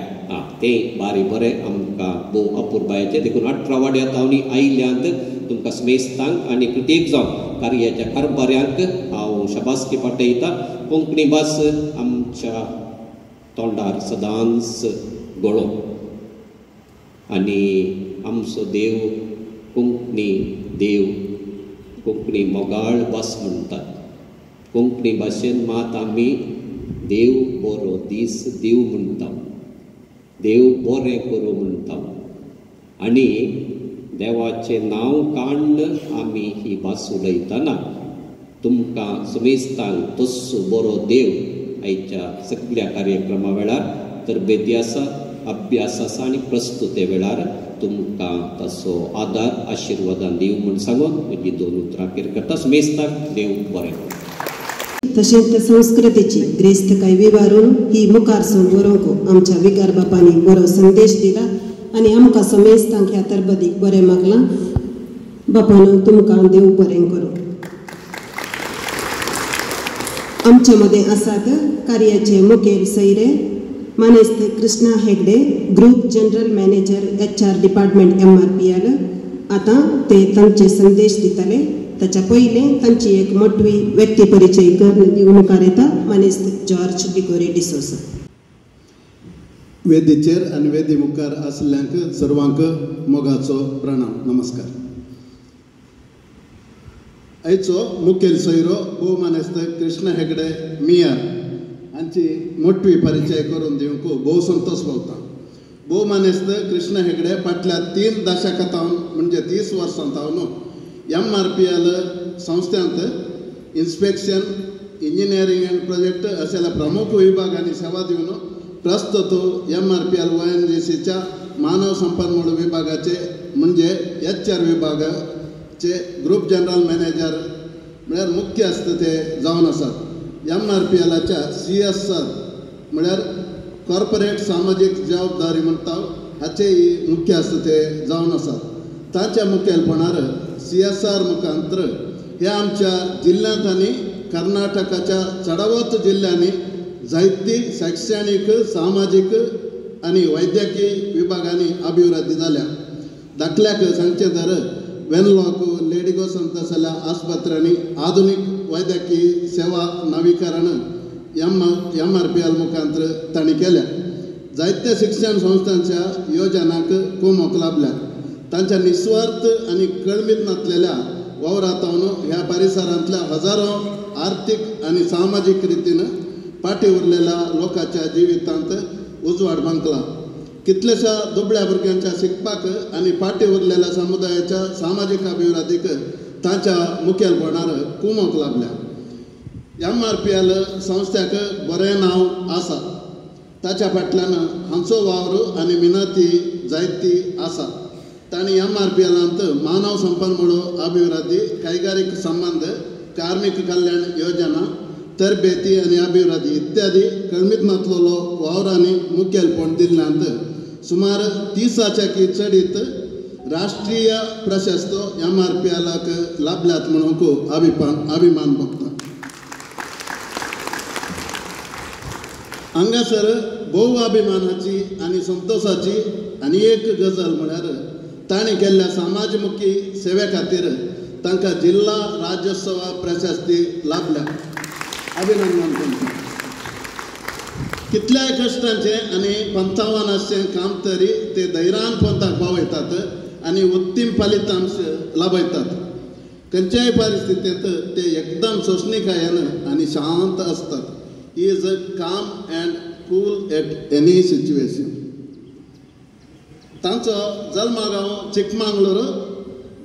Speaker 7: ते बारी बरें आमकां भोव अपुरबायाचे देखून 18 वाड्यात हांव आयल्यांत तुमकां स्मेस्तांक आनी प्रत्येक जावन कार्याच्या कारभाऱ्यांक हांव शबासकी पाठयता. कोंकणी भास आमच्या तोंडार सदांच गळो आनी आमचो देव कोंकणी देव कोंकणी मोगाळ भास म्हणटात. कोंकणी भाशेन मात आमी देव बरो दीस दिव म्हणटा, देव बरें करूं म्हणटा आनी देवाचें नांव काण्ण आमी ही भास उलयतना तुमकां समेस्तांक तस्सो बरो देव आयच्या सगळ्या कार्यक्रमा वेळार तरबेती आसा, अभ्यास आसा आनी प्रस्तुते वेळार तुमकां तसो आदार आशिर्वादान दिव म्हूण सांगून म्हजी 2 उतरां अखेर करता. समेस्तांक देव बरें करूं.
Speaker 4: तशेंच संस्कृतीची ग्रेस्तकाय विवारून ही मुखार सून व्हरूंक आमच्या विकार बापांनी बरो संदेश दिला आनी आमकां समेस्तांक ह्या तरबदीक बरें मागलां. बापानो तुमकां देव बरें करूं. आमचे मदें आसात कार्याचे मुखेल सैरे मानेस्त Krishna Hegde, group general manager HR department MRPL. आतां ते तांचे संदेश दितले. ताच्या पयलें तांची एक मोठवी व्यक्ती परिचय करून मुखार येता. मानेस्त जॉर्ज डिकोरे डिसोसा.
Speaker 8: वेदीचेर आनी वेदी मुखार आसल्ल्यांक सर्वांक मोगाचो प्रणाम. नमस्कार. आयचो मुखेल सोयरो भोव मानेस्त कृष्ण हेगडे मियार हांची मोठवी परिचय करून दिवंक भोव संतोश भोगता. भोव मानेस्त कृष्ण हेगडे फाटल्या 3 दशकांतावन म्हणजे 30 वर्सांतावन MRPL संस्थांत इन्स्पेक्शन, इंजिनियरिंग एंड प्रोजेक्ट अशा प्रमुख विभागांनी सेवा दिवन प्रस्तुत MRPL ONGCच्या मानव संपन्मूळ विभागाचे म्हणजे HR विभागाचे ग्रुप जनरल मॅनेजर म्हळ्यार मुख्य आसता ते जावन आसात. MRPLच्या CSR म्हळ्यार कॉर्पोरेट सामाजीक जबाबदारी म्हणटा हाचेय मुख्य आसता ते जावन आसात. ताच्या मुखेलपणान CSR मुखांतर हे आमच्या जिल्ल्यांत आनी कर्नाटकाच्या चडावत जिल्ल्यांनी जायती शैक्षणिक, सामाजीक आनी वैद्यकीय विभागांनी अभिवृद्धी जाल्या. दाखल्याक सांगचे तर वेनलॉक, लेडिगो संतसल्या आस्पत्र्यांनी आधुनीक वैद्यकीय सेवा नवीकरण MRPL मुखांतर तांणी केल्या. जायत्या शिक्षण संस्थांच्या योजनांक कुमक लाभल्या. तांच्या निस्वार्थ आनी कळमीत नासलेल्या वावरांतून ह्या परिसरांतल्या हजारो आर्थीक आनी सामाजीक रितीन फाटी उरलेल्या लोकांच्या जिवितांत उजवाड बांकला. कितलेशा दुबळ्या भुरग्यांच्या शिकपाक आनी फाटी उरलेल्या समुदायाच्या सामाजीक अभिवृद्धीक तांच्या मुखेलपणान कुमक लाभल्या. MRPL संस्थ्याक बरें नांव आसा. ताच्या फाटल्यान हांचो वावर आनी मिनती जायती आसा. तांणी MRPLांत मानव संपन्मूळ अभिवृद्धी, कैगारीक संबंध, कार्मिक कल्याण योजना, तरबेती आनी अभिवृद्धी इत्यादी कळमीत नासलेलो वावरांनी मुखेलपण दिल्ल्यांत सुमार 30च्या चडीत राष्ट्रीय प्रशस्त MRPLाक लाभल्यात म्हणून अभिमान भोगता. हांगासर भोव अभिमानाची आनी संतोषाची आनी एक गजाल म्हळ्यार ताणें केल्ल्या समाजमुखी सेवे खातीर तांकां जिल्हा राज्योत्सव प्रशस्ती लाभल्या. अभिनंदन करता. कितल्याय कश्टांचे आनी पंथावानाचें काम तरी ते धैर्यान पंथाक पावयतात आनी उत्तीम फलितांश लाभयतात. खंयच्याय परिस्थितींत ते एकदम सोंसणीकायेन आनी शांत असतात. ही इज अ काम and cool at any situation. तांचो जल्मगांव चिकमंगळूर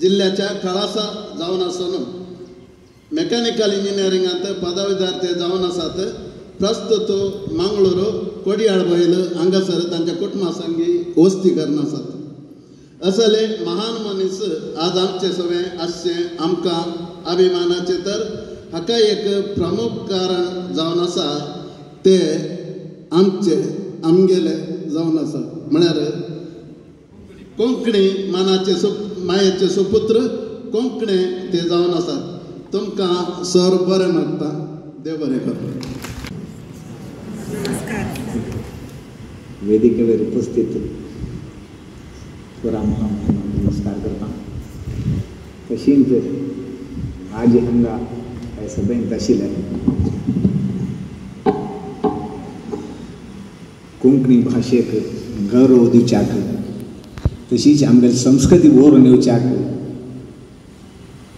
Speaker 8: जिल्ह्याच्या कळासा जावन आसून मेकॅनिकल इंजिनियरिंगांत पदवीधर ते जावन आसात. प्रस्तुत मंगळूर कोडयाळबैल हांगासर तांच्या कुटुंबा संगी वस्ती करन आसात. असले महान मनीस आज आमचे सगळें आसचें आमकां अभिमानाचें. तर हाका एक प्रमुख कारण जावन आसा ते आमगेले जावन आसा म्हळ्यार कोंकणी मायेचे सुपुत्र कोंकणे ते जावन आसात. तुमकां सर बरें मागता. देव बरें करूं.
Speaker 9: वेदिकेवर उपस्थित नमस्कार करता. तशींच आज हांगा हे सभेंत आशिल्ले कोंकणी भाशेक गौरव दिवच्याक तशीच आमगे संस्कृती व्हरून येवच्याक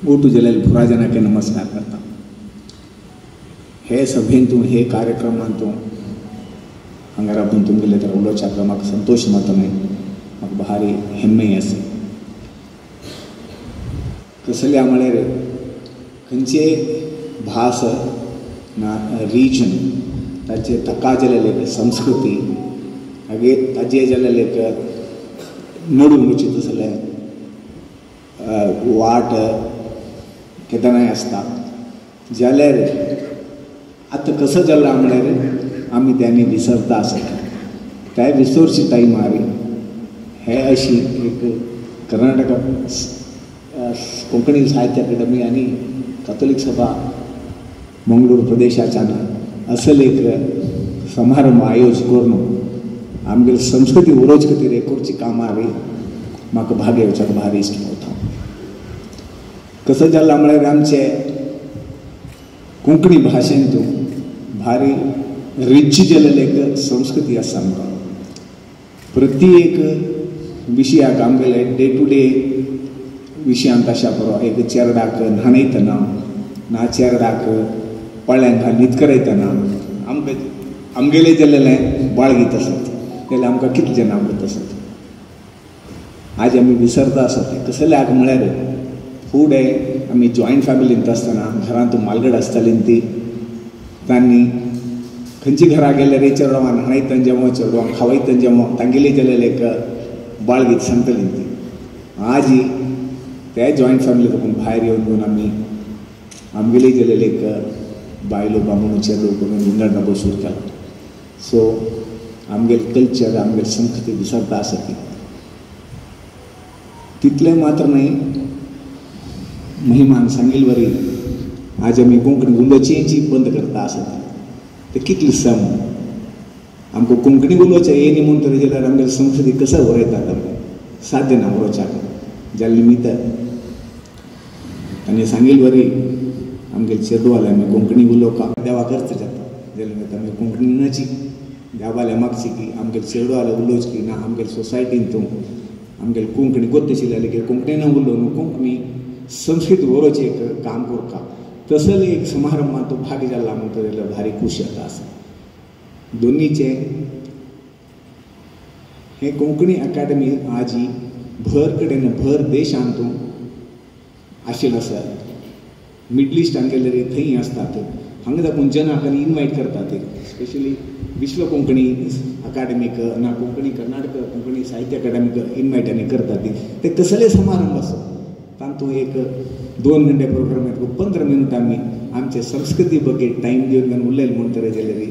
Speaker 9: ओटू जलेल पुराजनाके नमस्कार करता. हे सभेंतून हे कार्यक्रमांतून हांगा रावून तुमगेले तर उलोवच्याक म्हाका संतोष मातून म्हाका भारी हेम्मे आसा. कसल्या म्हळ्यार खंयचे भास ना रिजन ताचे ताका जालेले संस्कृती हागे ताजे जालेले नडून वचीत आसले वाट केदनाय आसता जाल्यार आतां कसो जाला म्हळ्यार आमी त्यांनी विसरता आसता त्या विसरची टायमार हे अशी एक कर्नाटका कोंकणी साहित्य अकादमी आणि कॅथोलिक सभा मंगळूर प्रदेशाच्यान असल एक समारंभ आयोज करून आमगे संस्कृती उरोज खातीर एक करची कामार म्हाका भाग घेवच्याक भारी इश्ट पडटा. कसं जालां म्हळ्यार आमचे कोंकणी भाशेंतून भारी रिच जालेले एक संस्कृती आसा आमकां. प्रत्येक विशयाक आमगेले डे टू डे विशयांत अशा बरो एक चेरडाक न्हाणयतना ना चेरडाक पळ्यांक न्हीद करयतना आमगेले जाल्लेलें बाळगीत आसत जाल्यार आमकां कितले जाण आवडत आसत. आज आमी विसरता आसत कसल्याक म्हळ्यार फुडें आमी जॉयंट फॅमिलींत आसतना घरांत मालगड आसताली ती तांणी खंयची घरा गेल्यार चेडवां न्हाणयतना जेवो चेडवां खावयतना जेवो तांगेली जाल्लेले एक बाळगीत सांगतली ती. आज त्या जॉयंट फॅमिली तातूंत भायर येवन आमी आमगेली जाल्लेले एक बायलो बामणो चेडो करून विंगडना बसून केला. सो आमगे कल्चर आमगे संस्कृती विसरता आसा ती. तितलें मात्र न्हय महिमान सांगिल वरी आज आमी कोंकणी उलोवचेंची बंद करता आसत ते कितले सम आमकां कोंकणी उलोवचें येयनी म्हूण तरी जाल्यार आमगे संस्कृती कसो उरयतात आमी साध्य ना उरोवच्याक जाल्या निमित्त आनी सांगिल वरी आमगे चेडवाले आमी कोंकणी उलोवपाक देवा करता जाता जाल्या निमित्त आमी कोंकणी नाची देवाले मागची की आमगे चेडवाले उलोवची की ना आमगे सोसायटींतून आमगे कोंकणी गोत्त आशिल्ले की कोंकणीन उलोवन कोंकणी संस्कृत उरोवचें एक काम करता. तसले एक समारंभांत भाग जाला म्हणटा जाल्यार भारी खूश जाता आसा. दोनीचे हे कोंकणी अकादमी आज भर कडेन भर देशांतून आशिल्लो आसा. मिडल इस्टान गेल्यार थंय आसतात हांगा दाखोवन जनाक आनी इनवायट करतात स्पेशली विश्व कोंकणी अकादमीक ना कोंकणी कर्नाटक कोंकणी साहित्य अकादमीक इनवायट आनी करतात ते कसले समारंभ आसा तातूंत एक 2 घंटे प्रोग्राम 15 मिनट आमी आमचे संस्कृती बगे टायम दिवन उरलेले म्हणटरे जाल्यार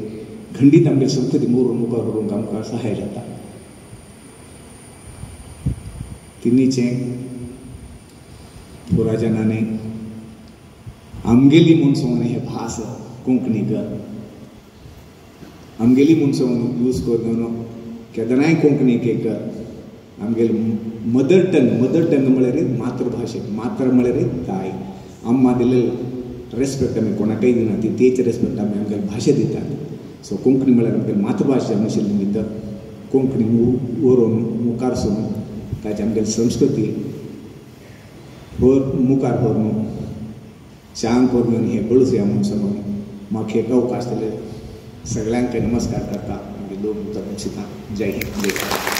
Speaker 9: खंडीत आमगे संस्कृती मोरून मुखार व्हरूंक आमकां सहाय जाता. तिनीचे पुराजनाने आमगेली म्हूण सोवन हे भास कोंकणीक आमगेली म्हूण सोवन यूज करून केदनाय कोंकणीक एक आमगेली मदर टंग म्हळ्यार मातृभाशेक मात्र म्हळ्यार ताय अम्मा दिले रेस्पेक्ट आमी कोणाकय दिना ती तेच रेस्पेक्ट आमी आमगे भाशे दितात. सो कोंकणी म्हळ्यार आमगे मातृभाशा आशिल्ले निमित्त कोंकणी व्हरून मुखार सोडून ताची आमगे संस्कृती मुखार व्हरून शांत करून हे बळूया म्हणून सांगून म्हाका एक अवकाश दिले सगळ्यांक नमस्कार करता आमगे 2 उतर चिंता. जय हिंद जय भारत.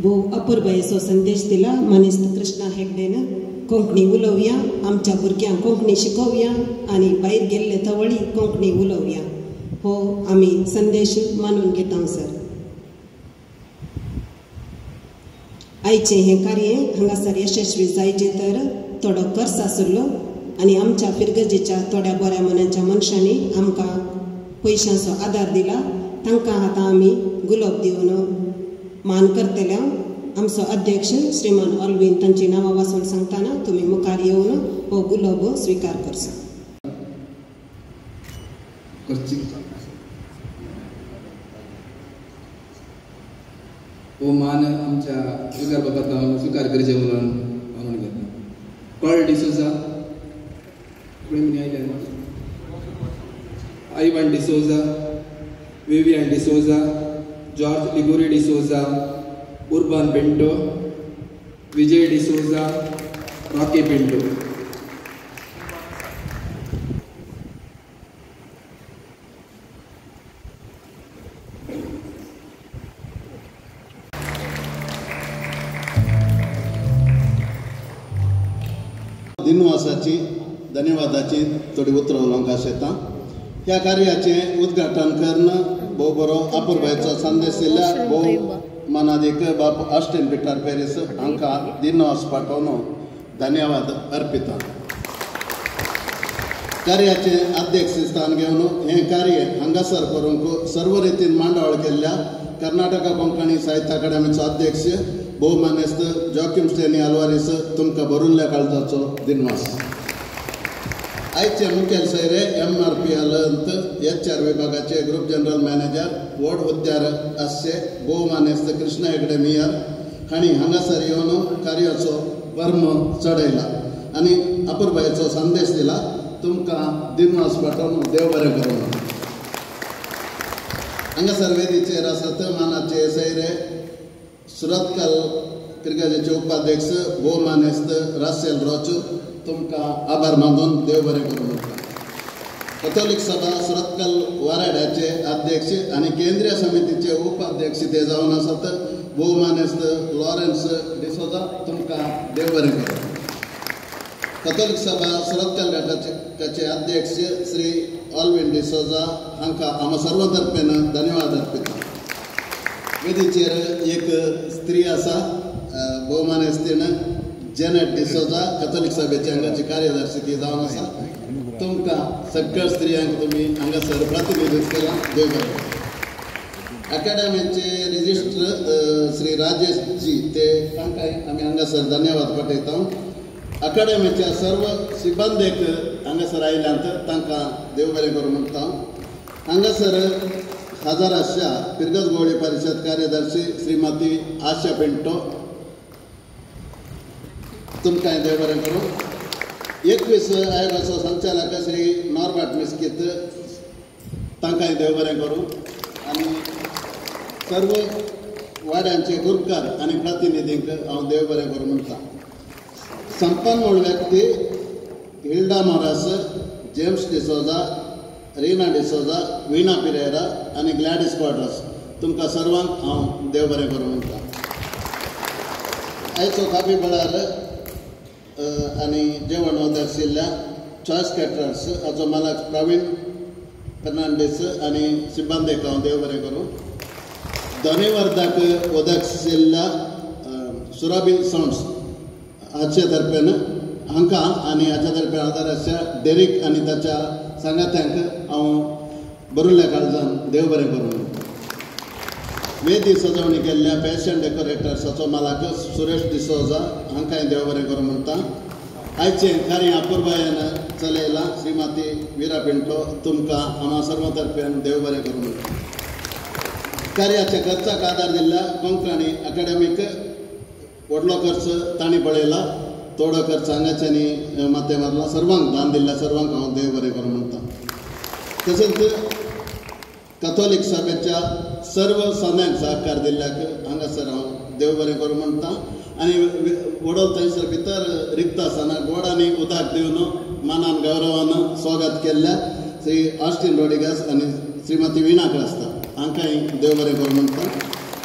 Speaker 4: भोव अपूर्वयेचो संदेश दिला मनीस कृष्णा हेगडेन. कोंकणी उलोवया आमच्या भुरग्यांक कोंकणी शिकोवया आणि भायर गेल्ले थवळी कोंकणी उलोवया हो आमी संदेश मानून घेता सर. आयचे हे कार्य हांगासर यशस्वी जायचे तर थोडो खर्च आसलो आणि आमच्या फिरगजेच्या थोड्या बऱ्या मनाच्या मनशांनी आमकां पयशांचो आदार दिला. तांकां आतां आमी गुलाब दिवन मान करतल्या. आमचो अध्यक्ष श्रीमान ऑल्वीन तांची नांवां वाचून सांगतना तुमी मुखार येवन हो गुलाब स्वीकार करचो.
Speaker 10: हो मान आमच्या स्वीकार बाबा स्वीकार करचे म्हणून घेता. Call D'Souza Ivan D'Souza, Vivian D'Souza, George Liguri D'Souza, Urban Pinto, Vijay D'Souza, Rocky Pinto.
Speaker 8: दिनवासाची धन्यवादाची थोडी उतरां उलोवंक आशेता. ह्या कार्याचे उद्घाटन करणं भोव बरो अपूर्वायचो संदेश दिल्या भोव मनादीक बाब ऑस्टिन पीटर पेरीस हांकां दिनवास पाठोवन धन्यवाद अर्पिता. कार्याचे अध्यक्ष स्थान घेवन हे कार्य हांगासर करूंक सर्व रितीन मांडावळ केल्ल्या कर्नाटका कोंकणी साहित्य अकादेमीचो अध्यक्ष भोवमानेस्त जॉकिम स्टेनी आल्वारीस तुमकां भरुल्ल्या काळजाचो दिनवास. आयचे मुखेल सोयरे MRPL HR विभागाचे ग्रुप जनरल मॅनेजर वड उद्यार आसचे भोवमानेस्त कृष्णा हेगडे मियर हांणी हांगासर येवन कार्याचो वर्म चडयला आनी अपूर्वायेचो संदेश दिला. तुमकां दिनवास पाठोवन देव बरें करूं. हांगासर वेदीचेर आसात मानाचे सोयरे सुरतकल क्रिकेटीचे उपाध्यक्ष भोवमानेस्त रासेल रोच तुमकां आभार मानून देव बरें करूं. कॅथोलिक सभा सुरतकल वाराड्याचे अध्यक्ष आनी केंद्रीय समितीचे उपाध्यक्ष ते जावन आसात भोवमानेस्त लॉरेन्स डिसोजा तुमकां देव बरें करूं. कॅथोलिक सभा सुरतकल गटाचे अध्यक्ष श्री ऑल्विन डिसोजा हांकां आमी सर्व तर्फेन धन्यवाद अर्पिता. वेदीचेर एक स्त्री आसा भोवमानेस्तीन जेनेट डिसोजा कॅथोलिक सभेची हांगाची कार्यदर्शी ती जावन आसा. तुमकां सगळ्या स्त्रियांक तुमी हांगासर प्रतिनिधीत्व केलां. देव बरें. अकादेमीचे रजिस्ट्रार श्री राजेश जी ते तांकांय आमी हांगासर धन्यवाद पाठयता. अकादेमीच्या सर्व सिब्बंदेक हांगासर आयल्यांत तांकां देव बरें करूं म्हणटा. हांगासर हजाराच्या पिरगज गवळी परिषद कार्यदर्शी श्रीमती आशा पिंटो तुमकां देव बरें करूं. 21 आयोगाचो संचालक श्री नॉर्बर्ट मिस्कीत तांकांय देव बरें करूं. आनी सर्व वाड्यांचे गुरकार आनी प्रतिनिधींक हांव देव बरें करूं म्हणटा. संपन्न व्यक्ती हिल्डा मोरास, जेम्स डिसोजा, रीना डिसोजा, वीणा पिरेरा आनी ग्लॅडिस क्वाड्रस तुमकां सर्वांक हांव देव बरें करूं म्हणटा. आयचो काबी बळार आनी जेवण दर्शिल्ल्या चॉयस कॅटरर्स हाचो मालक प्रवीण फर्नांडीस आनी सिब्बंदेक हांव देव बरें करूं. ध्वनिवर्धक उदकशिल्ल्या सुराबी साउंड्स हाचे तर्फेन हांकां आनी हाच्या तर्फे आदाराच्या डेरिक आनी ताच्या सांगात्यांक हांव भरुल्ल्या काळजान देव बरें करूं. वेदी सजवणी केल्ल्या फॅशन डेकोरेटर्साचो मालक सुरेश डिसोजा हांकांय देव बरें करूं म्हणटा. आयचें कार्य अपूर्वायेन चलयलां श्रीमती विरा पिंटो तुमकां आमा सर्व तर्फेन देव बरें करूं म्हणटा. कार्याच्या खर्चाक आदार दिल्ल्या कोंकणी अकादेमीक व्हडलो खर्च तांणी पळयला. थोडो खर्च हांगाच्यांनी माते मारला. सर्वांक दान दिल्ल्या सर्वांक हांव देव बरें करूं म्हणटा. तशेंच कॅथोलिक सभेच्या सर्व सण्यांक सहकार दिल्ल्याक हांगासर हांव देव बरें करूं म्हणटा. आनी वडोल थंयसर भितर रिक्त आसतना गोड आनी उदक दिवन मानान गौरवान स्वागत केल्ल्या श्री ऑस्टिन रोड्रिगस आनी श्रीमती वीणा क्रास्ता हांकांय देव बरें करूं म्हणटा.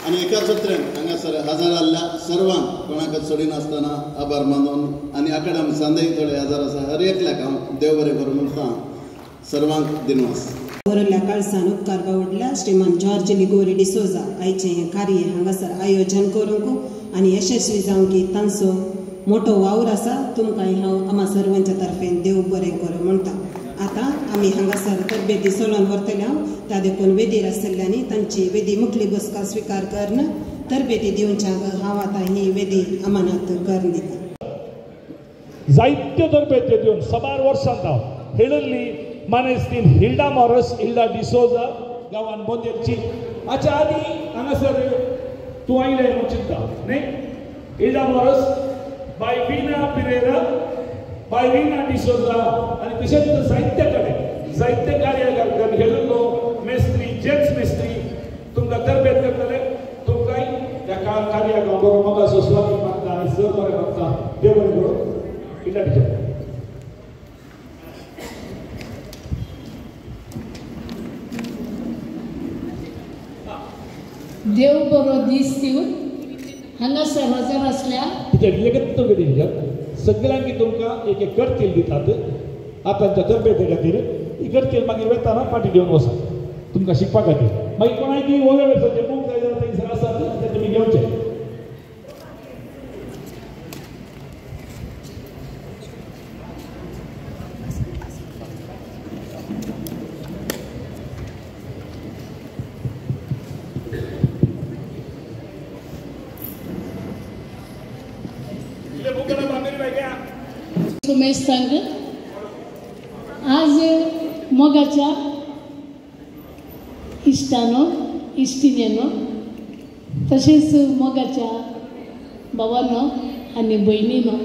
Speaker 8: आनी एकाच उतरेन हांगासर हजर आल्ल्या सर्वांक कोणाकच सोडिनासतना आभार मानून आनी अकादेमी सांदेय थोडे हजर आसा हर एकल्याक हांव देव बरें करूं म्हणटा. सर्वांक दिनवास.
Speaker 4: भरुल्ल्या काळजान उपकार बावडल्या श्रीमान जॉर्ज लिगोरी डिसोजा आयचे हें कार्य हांगासर आयोजन करूंक आनी यशस्वी जावंकी तांचो मोठो वावर आसा. तुमकांय हांव आमा सर्वांच्या तर्फेन देव बरें करूं म्हणटा. आतां आमी हांगासर तरबेती चलोवन व्हरतल्या. त्या देखून वेदीर आसतल्यांनी तांची वेदी मुखली बसका स्विकार करून तरबेती दिवच्या हांव आतां ही वेदी अमानत करून दिता.
Speaker 5: जायत्यो तरबेत्यो दिवन सबार वर्सांत हांव हेळल्ली मानेस्तीन हिल्डा मॉरस हिल्डा डिसोजा गांवान बोंदेरची हाच्या आदी हांगासर तूं आयलें म्हूण चिंता न्ही. हिल्डा मॉरस बाय वीणा पिरेरा बाय वीणा डिसोजा आनी तशेंच साहित्य कडेन साहित्य कार्यालयात गेलेलो मेस्त्री जेम्स मेस्त्री तुमकां तरबेत करतले तुमकांय त्या कार्याक बरो मोगाचो स्वागत मागता आनी सर बरें मागता देव बरें करूं इतल्या टिचर
Speaker 11: देव बरो दीस दिवन हांगासर हजर आसल्या
Speaker 5: टिचर एकच तुमकां टिचर सगळ्यांक तुमकां एक एक करतील दितात आतांच्या तरबेते खातीर ही करतील मागीर वेताना फाटी घेवन वसा तुमकां शिकपा खातीर मागीर कोणाय ती ओव्या वर्साचे बूक जाय जाल्यार थंयसर आसात ते तुमी घेवचे
Speaker 11: सुमेस्तांक आज मोगाच्या इश्टानो इश्टिनेनो तशेंच मोगाच्या भावांनो आनी भयणीनो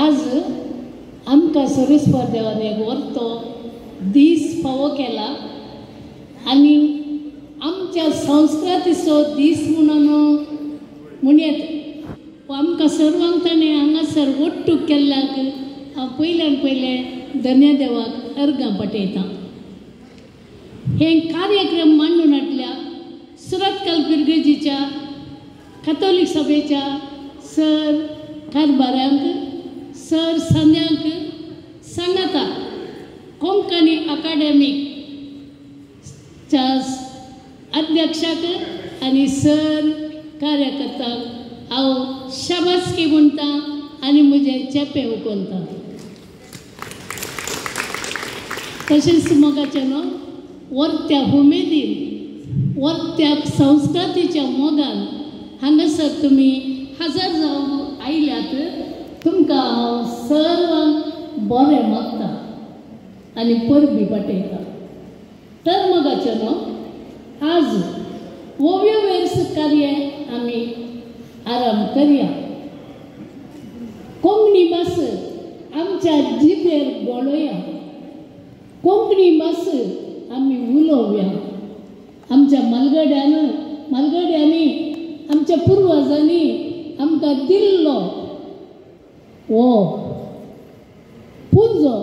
Speaker 11: आज आमकां सरेस्पर देवान एक व्हरतो दीस फावो केला आनी आमच्या संस्कृतीचो दीस म्हणून आमकां सर्वांक ताणें हांगासर वट्टू केल्ल्याक हांव पयल्यान पयलें धन्यदेवाक अर्गां पटयतां हे कार्यक्रम मांडून हाडल्या सुरत कलपिरगेजीच्या कॅथोलीक सभेच्या सर कारभाऱ्यांक सर संध्यांक सांगाता कोंकणी अकाडेमीच्या अध्यक्षाक आनी सर कार्यकर्त्यांक हांव शाबासकी म्हणटा आनी म्हजे चेपे उखलता तशेंच मोगाचें न्हू वर्त्या उमेदीन वर्त्या संस्कृतीच्या मोगान हांगासर तुमी हजर जावन आयल्यात तुमकां हांव सर्वांक बरें मागता आनी परबी पटयता तर मोगाचें न्हू आज ओव्यो वेर्स कार्य आमी आराम करया कोंकणी भास आमच्या जिबेर गोळोया कोंकणी भास आमी उलोवया आमच्या मालगड्यांनी आमच्या पुर्वजांनी आमकां दिल्लो हो पुंजो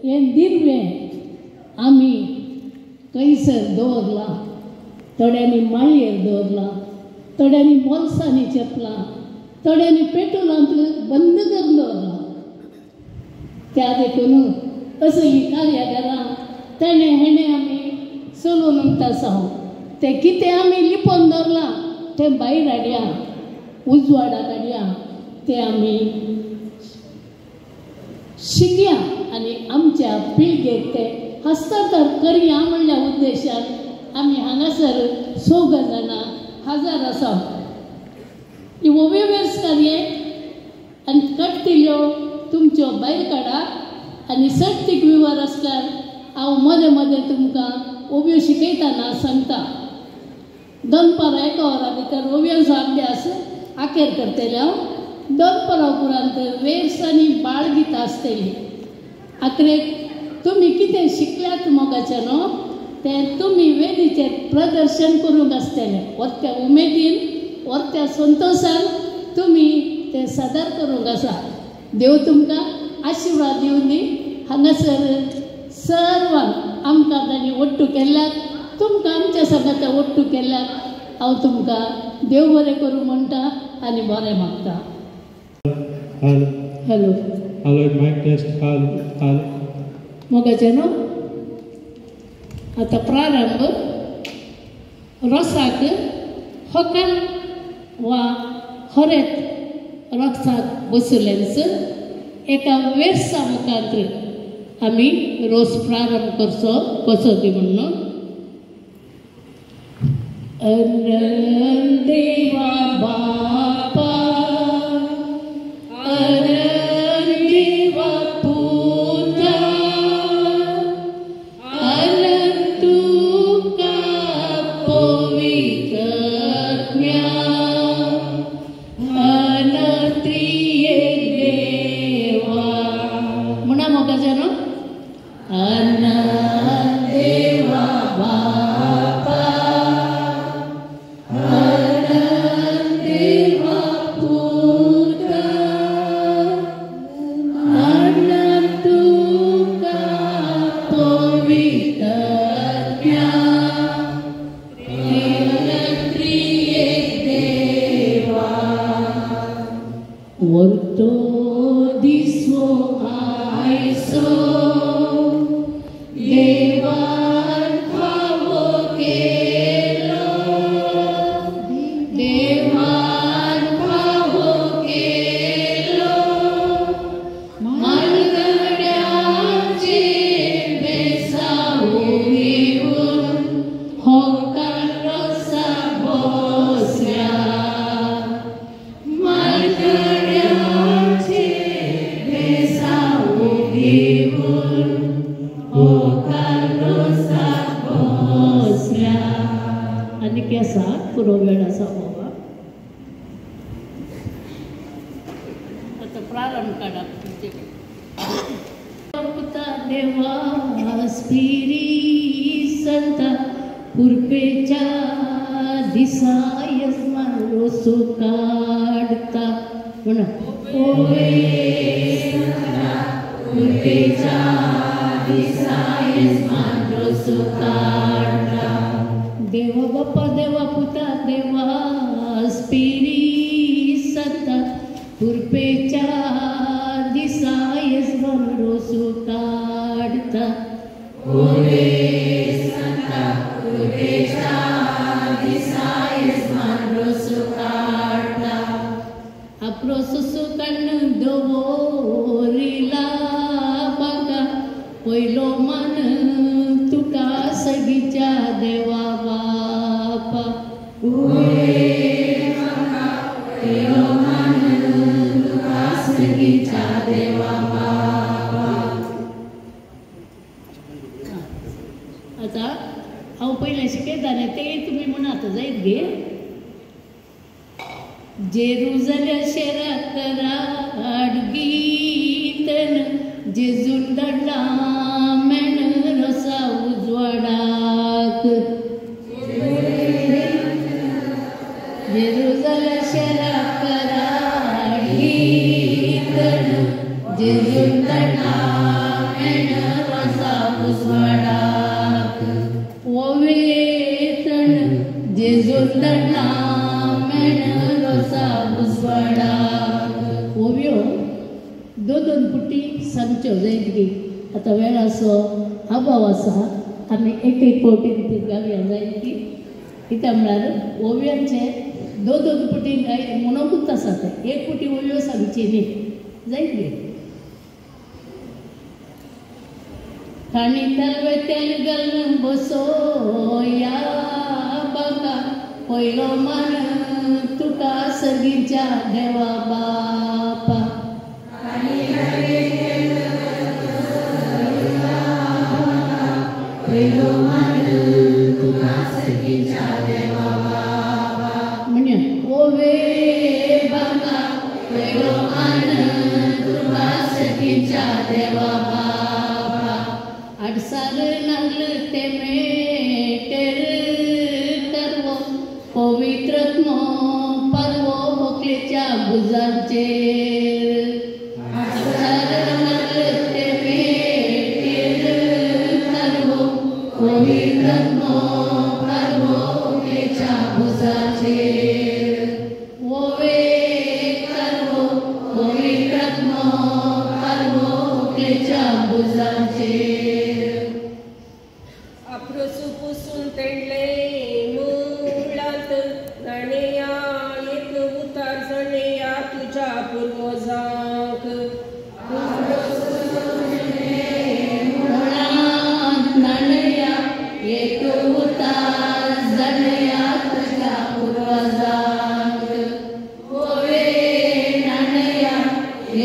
Speaker 11: हें दिर्वें आमी खंयसर दवरलां थोड्यांनी माळयेर दवरलां थोड्यांनी बोल्सांनी चेपलां थोड्यांनी पेट्रोलांत बंद करून दवरलां त्या देखून असली कार्यागरां हेणें आमी चलोवन म्हणटा साव तें कितें आमी लिपोवन दवरलां तें भायर हाडया उजवाडाक हाडया तें आमी शिकया आनी आमच्या पिळगेक तें हस्तांतर करया म्हणल्या उद्देशान आमी हांगासर 6 जाणां हजर आसा ही ओव्यो वेर्स कार्य आनी कट्टिल्यो तुमच्यो भायर काडा आनी सर्तीक विवर आसल्यार हांव मदें मदें तुमकां ओव्यो शिकयतना सांगता दनपार 1 वरा भितर ओव्यांचो अभ्यास आखेर करतलें हांव दनपारा उपरांत वेर्स आनी बाळगितां आसतलीं आखरेक तुमी कितें शिकल्यात मोगाचें न्हू तें तुमी वेदीचेर प्रदर्शन करूंक आसतलें वर्त्या उमेदीन वर्त्या संतोशान तुमी तें सादर करूंक आसा देव तुमकां आशिर्वाद दिवं दी हांगासर सर्वांक आमकां तांणी वट्टू केल्ल्याक तुमकां आमच्या सांगाता वट्टू केल्ल्याक हांव तुमकां देव बरें करूं म्हणटा आनी बरें मागता हॅलो
Speaker 12: मायक टेस्ट
Speaker 11: मोगाचें न्हू आतां प्रारंभ रोसाक होकान वा होरेत रोसाक बसुलेंच एका वेर्सा मुखांत आमी रोस प्रारंभ करचो कसो ती म्हणून देवा बापा Carlosa Bosnia, Margaretचे बेसाऊ घेऊन ओ Carlosa Bosnia. आणि कसा पुरो वेळ असा बाबा आता प्रारंभ करा देवा स्पिरी संता पुरपेच्या दिसायस मारो सो काढता म्हणा ओवे संता पुरपेच्या दिसायस मारो सो काढता देवा बाप्पा देवा पुता देवा स्पिरी संता पुरपेच्या दिसायस मारो सो काढता ओवे संता पुरपेच्या दिसायस मारो सो काढता आपलो सुसुकन दवरिला बघा पहिलो मान तुका सगीच्या देवा बापा ओवे संता पहिलो मान तुका सगीच्या देवा बापा. आता हांव पयलें शिकयतालें तें तुमी म्हणा जायत गे जेरुजलेम शहरात राडगीतन जेजून दडला मेन रसा उजवाडाक जेरुजलेम शहरात राडगीतन जेजून दडला मेन रसा उजवाडाक ओवेतन जेजून दडला मेन रसा उजवाडाक ओव्यो दोन पुटी सांगच्यो जायत गे आता वेळ असो अभाव आसा आमी एक पोटीन ती घालया जायत की कित्याक म्हळ्यार ओव्यांचे दोन पुटी म्हणूंकूच आसा ते एक पुटी ओव्यो सांगची न्ही जायत गे ताणी तलवे तेल घालून बसोया बाबा पहिलो मान तुका सगीच्या देवा बापा पहिलो मान तुका सगीच्या देवा बापा म्हणजे ओवे बाबा पहिलो मान तुका सगीच्या देवा बापा अडसार नागल ते मेटेर करवो पवित्रत्म पर्वो मोकलेच्या भुजांचेर अडसार नागल ते मेटेर करवो पवित्रत्म पर्वो मोकलेच्या भुजांचेर ओवे करवो पवित्रत्म पर्वो मोकलेच्या भुजांचेर
Speaker 2: अप्रोसू पुसून तेंडले मुळात नाणेया एक उतार जणेया तुझ्या पूर्वजांक मुळात नाणेया एक उतार जणेया तुझ्या पूर्वजांक ओवे नाणेया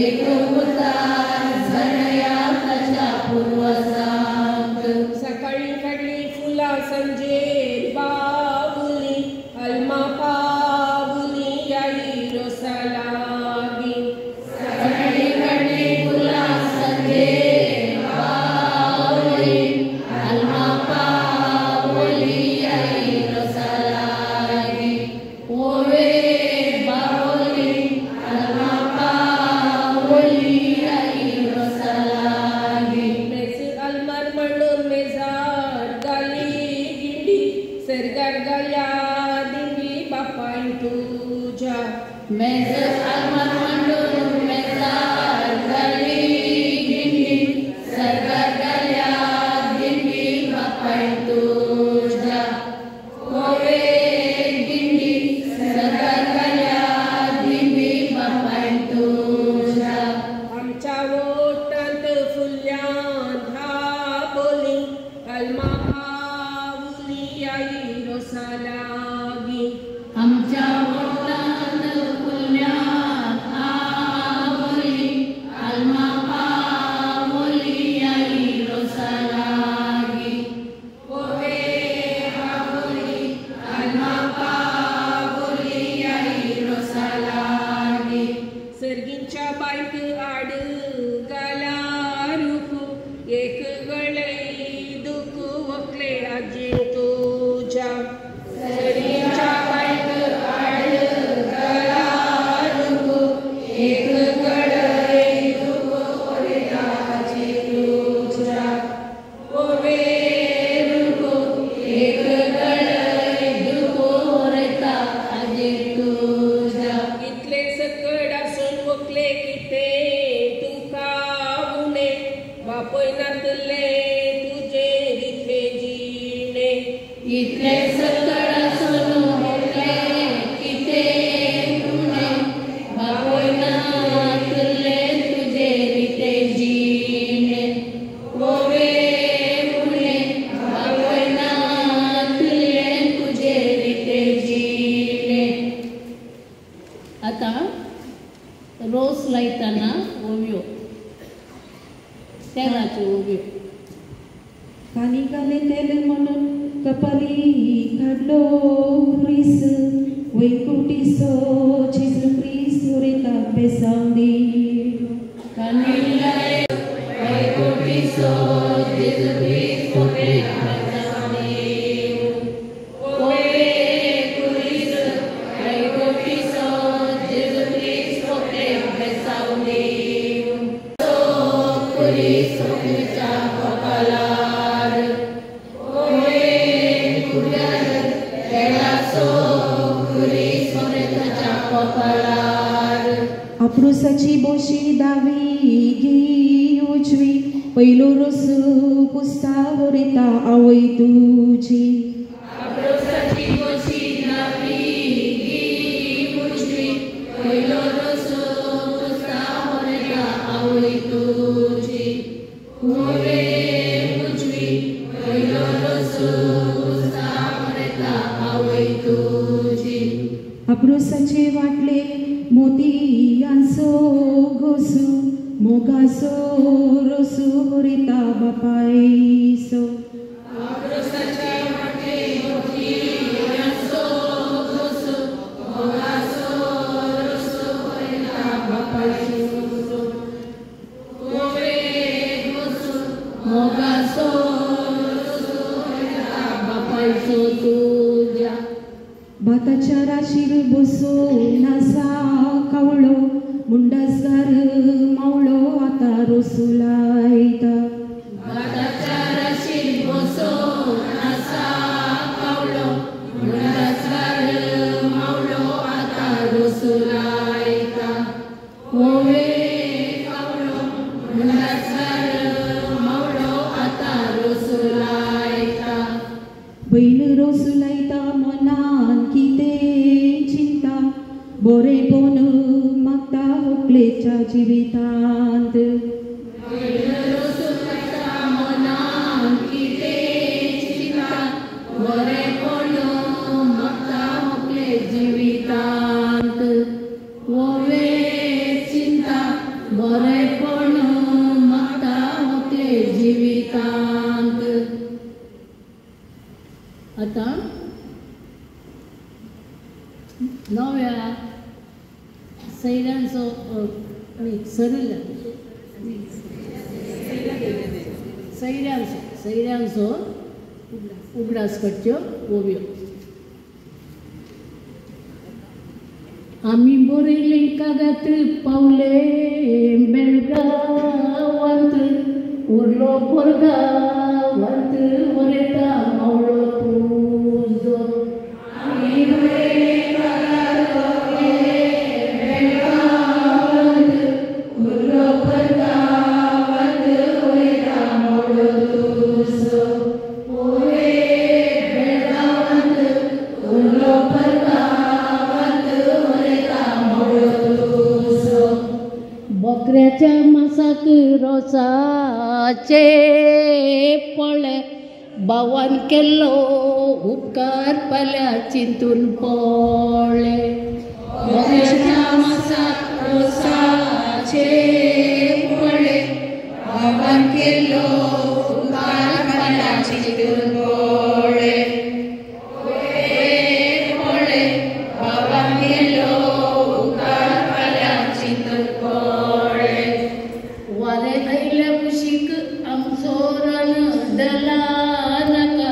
Speaker 2: एक उतार जणेया तुझ्या पूर्वजांक सकाळी काढली फुला संजेर बावली अल्मा पावली आई रोसालागी सकाळी काढली फुला संजेर बावली अल्मा पावली आई रोसालागी ओवे बावली अल्मा पावली आई रोसालागी मेज अलमार म्हणून मेजार गाली गिंडी सरगार गाल्या दिंडी बापाय तुझ्या मेज अलमार म्हणून मेजार गाली गिंडी सरगार गाल्या दिंडी बापाय तुझ्या ओवे गिंडी सरगार गाल्या दिंडी बापाय तुझ्या आमच्या ओटांत फुल्यान धाबोली अल्मा पावली आई रोसा लागी
Speaker 11: आमच्या पोटात फुलण्यात आवली आल्मा पावली आई रोसा लागी
Speaker 2: ओवे बाबुली आल्मा पावली आई रोसा लागी सर्गींच्या बायक आड गाला रुखू एक गळे दुख वकले आजी तुझ्या सर्गींच्या बायक आड गाला रुखू एक गळे दुख वकले आजी तुझ्या ओवे रुखू एक गळे दुख वकले आजी तुझ्या इतले सकड आसून वकले किते तुका उणे बापयनातले तुझे रिथे जिणे
Speaker 11: इतले सकड आसून वकले किते तुणे बापयनातले तुझे रिथे जिणे ओवे उणे बापयनातले तुझे रिथे जिणे आता रोस लायतना ओव्यो तेलाच्यो ओव्यो
Speaker 2: कानी घाले तेल म्हणून कपाली काढलो क्रिस वैकुंठीचो जेजू क्रिस्त उरयता बेसावली
Speaker 11: कानी घाले वैकुंठीचो जेजू क्रिस्त उरयता बेसावली ओवे क्रिस्त वैकुंठीचो जेजू क्रिस्त उरयता बेसावली क्रिस्त तुमच्या कपालार ओवे कुडर तेलाचो क्रिस्त उरयता कपालार
Speaker 2: अप्रुसाची बोशी दावी घी उजवी पयलो रोस पुस्ता उरयता आवय तुजी
Speaker 11: अप्रुसाची बोशी दावी घी उजवी पयलो रोस पुस्ता उरयता आवय तुजी ओवे उजवी पयलो रोस पुस्ता उरयता आवय तुजी
Speaker 2: अप्रुसाचे वाटले मोतियांचो घोसू मोगाचो रोसू उरयता बापायचो
Speaker 11: अप्रुसाचे वाटले मोतियांचो घोसू मोगाचो रोसू उरयता बापायचो ओवे घोसू मोगाचो रोसू उरयता बापायचो तुझ्या
Speaker 2: भाताच्या राशीर बसून आसा कावळो मुंडासगार मावळो आता रोसू लायता
Speaker 11: भाताच्या राशीर बसून आसा कावळो मुंडासगार मावळो आता रोसू लायता ओवे कावळो मुंडासगार मावळो आता रोसू लायता
Speaker 2: बैल रोसू लायता मनान कितें चिंता बरेपण मागता व्हंकलेच्या जिवितांत
Speaker 11: रोसू लायता मनान कितें चिंता बरेपण मागता व्हंकले जिवितांत ओवे चिंता बरेपण मागता व्हंकले जिवितांत आता नव्या सैऱ्यांचो सैऱ्यांचो उगडास करच्यो ओव्यो आमी बरयले कागात पावले बेळगांवांत उरलो पोरगांवांत उरयता मावळो तुजो आमी बरयले कागात पावले बेळगांवांत उरलो पोरगांवांत उरयता मावळो तुजो ओवे बेळगांवांत उरलो पोरगांवांत उरयता मावळो तुजो बकऱ्याच्या मासाक रोसाचे पळे भावान केल्लो उपकार फाल्यां चिंतून पळय
Speaker 2: गणेशा मासाक रोसाचे पळय भावान केल्लो उपकार फाल्यां चिंतून पळय पळय भावान केल्लो उपकार फाल्यां चिंतून पळय
Speaker 11: वारें आयल्या कुशीक आमचो रण दला नाका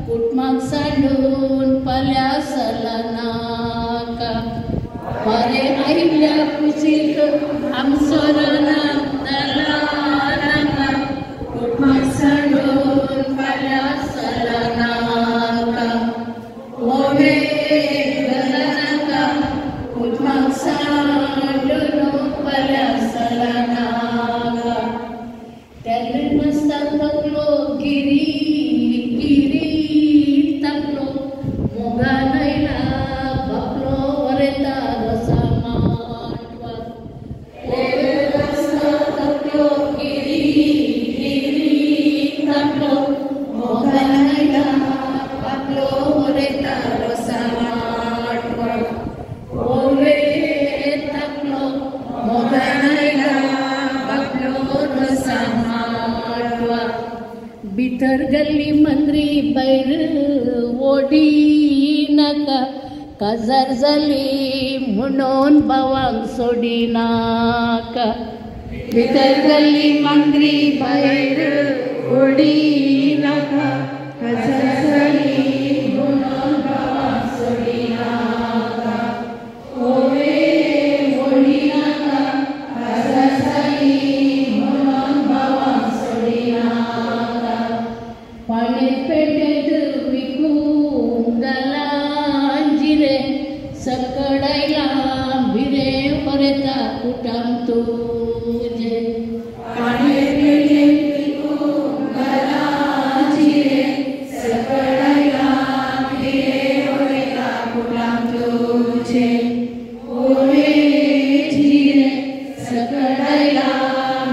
Speaker 11: कुटुंबाक सांडून फाल्यां सरला नाका वारें आयल्या कुशीक आमचो रण दला नाका कुटुंबाक सांडून फाल्यां सरला नाका ओवे दला नाका कुटुंबाक सांडून फाल्यां सरला नाका तेन्ना मस्ताक तकलो गिरी गिरी तकलो मोगान आयला बापलो वरेता रोसा माटवा मस्ताक तकलो गिरी गिरी तकलो मोगान आयला बापलो वरेता रोसा माटवा ओवे तकलो मोगान आयला बापलो रोसा माटवा भितर गल्ली मंद्री बैर ओडी नाका काजार जाली म्हणून भावांक सोडी नाका भितर गल्ली मंद्री बैर ओडी नाका काजार जाली म्हणून भावांक सोडी नाका ओवे ओडी नाका काजार जाली म्हणून भावांक सोडी नाका पाणी पेटेत विकूंक घालां जिरे सकडायला भिरे वरेता कुटाम तुजे पाणी पेटेत विकूंक घालां जिरे सकडायला भिरे वरेता कुटाम तुजे ओवे जिरे सकडायला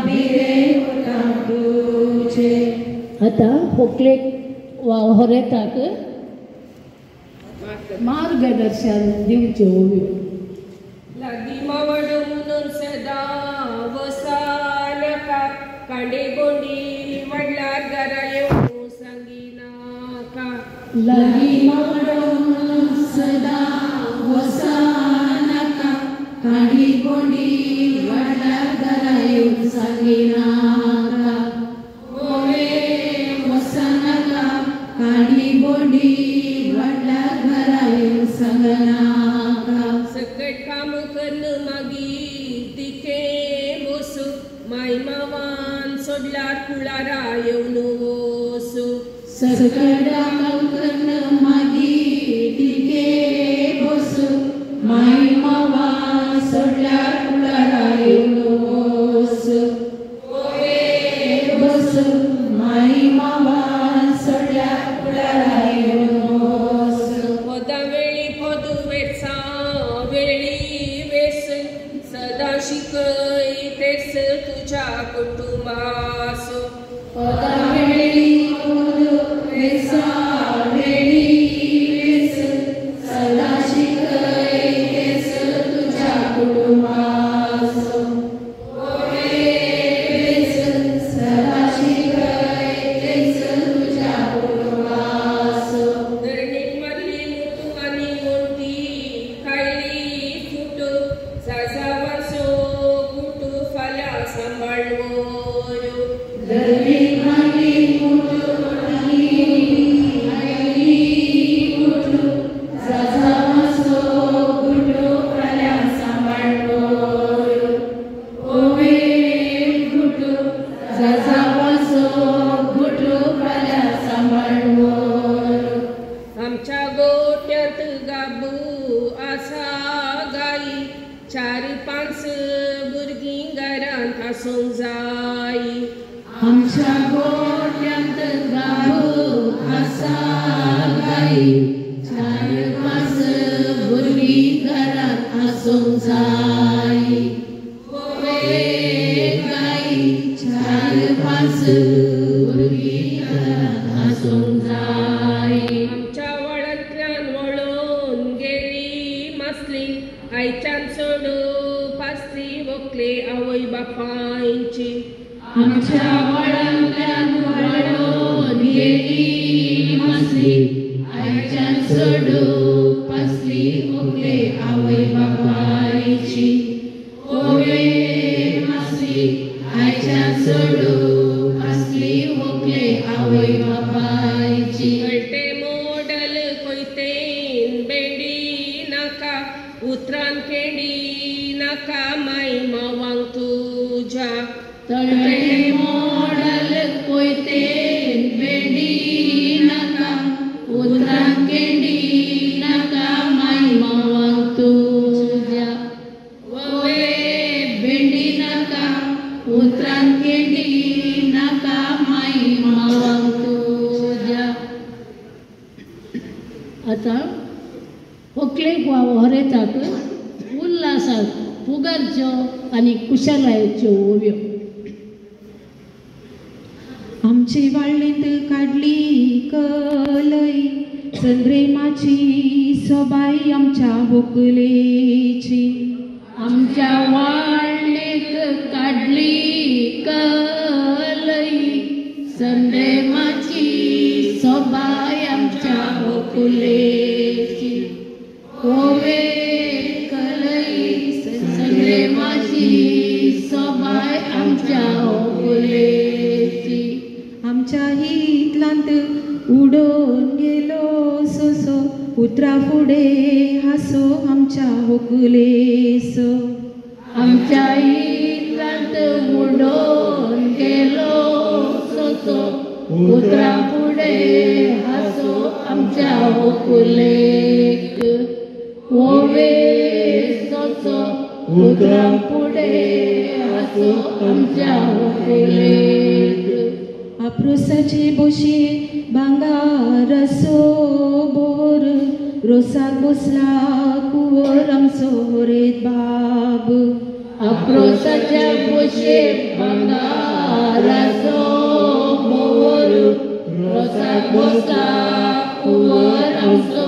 Speaker 11: भिरे कुटाम तुजे आता होकलेक वा होरेताक मार्गदर्शन दिवचे ओव्यो
Speaker 13: लागी मावड म्हणून सदा वसालका कांडे गोंडी वडलार घरा येऊ सांगिनाका
Speaker 2: लागी मावड म्हणून सदा वसालका कांडी गोंडी वडलार घरा येऊ सांगिनाका ओवे वसनका कांडी गोंडी वडलार घरा येऊ सांगनाका
Speaker 13: सकट काम करून मागीर तिके बसू माय मावान सोडल्यार कुळारा येवन वसू
Speaker 2: सकडा करून मागीर तिके बसू माय मावा सोडल्यार कुळारा येवन वसू ओवे बसू माय मावा सोडल्यार कुळारा येवन वसू
Speaker 13: पदा वेळी पदू वेचा वेळी वेस सदा शिकय तेच तुझ्या कुटुंबास
Speaker 2: पदा वेळी पदू वेचा वेळी वेस सदा शिकय तेच तुझ्या कुटुंबास ओवे वेस सदा शिकय तेच तुझ्या कुटुंबास
Speaker 13: धरणीक मारली मुतू आनी मोठी कायली फुट सासा वासो गुटू फाल्यां सांबाळवो
Speaker 2: धरणीक मारली मुतू आनी कायली फुट सासा वासो गुटू फाल्यां सांबाळवो ओवे गुटू सासा वासो गुटू फाल्यां सांबाळवो
Speaker 13: आमच्या गोट्यात गाबू आसा गाई 4-5 भुरगीं घरांत आसूंक जाय
Speaker 2: आमच्या गोट्यांत गाबू आसा गाई 4-5 भुरगीं घरांत आसूंक जाय ओवे गाई 4-5 भुरगीं घरांत आसूंक जाय
Speaker 13: पासली आयच्यान चड पासली व्हंकले आवय बापायची
Speaker 2: आमच्या वळांतल्यान वळोन येली मासली आयच्यान चड पासली व्हंकले आवय बापायची ओवे मासली आयच्यान चड पासली व्हंकले आवय बापायची
Speaker 13: गळटे मोडल कोयतेन बेंडी नाका उतरान केंडी नाका माई मावांक तुझ्या
Speaker 2: तळटे मोडल कोयतेन बेंडी नाका उतरान केंडी नाका माई मावांक तुझ्या ववे बेंडी नाका उतरान केंडी नाका माई मावांक तुझ्या.
Speaker 11: आता व्हंकलेक वा व्हरेताक उल्हासाक पुगारच्यो आनी कुशलायेच्यो ओव्यो.
Speaker 4: आमची वाळलींत काडली कलई चंद्रेमाची सोबाई आमच्या व्हंकलेची
Speaker 2: आमच्या वाळलेक काडली कलई संदेमाची सोबाय आमच्या व्हंकलेची ओवे कलई संदेमाची सोबाय आमच्या व्हंकलेची.
Speaker 4: आमच्या हितलांत उडोन गेलो सोसो उतरा फुडे हासो आमच्या व्हंकलेसो.
Speaker 2: आमच्या हितलांत उडोन गेलो सोसो उतरा फुडे हासो आमच्या व्हंकलेक ओवे सोसो उतरा फुडे हासो आमच्या व्हंकलेक.
Speaker 4: आप्रोसाचे बोशे भांगार असो बोर रोसाक बसला कुंवर आमचो रेत बाब.
Speaker 2: आप्रोसाच्या बोशे भांगाराचो बोर रोसाक बसला कुंवर आमचो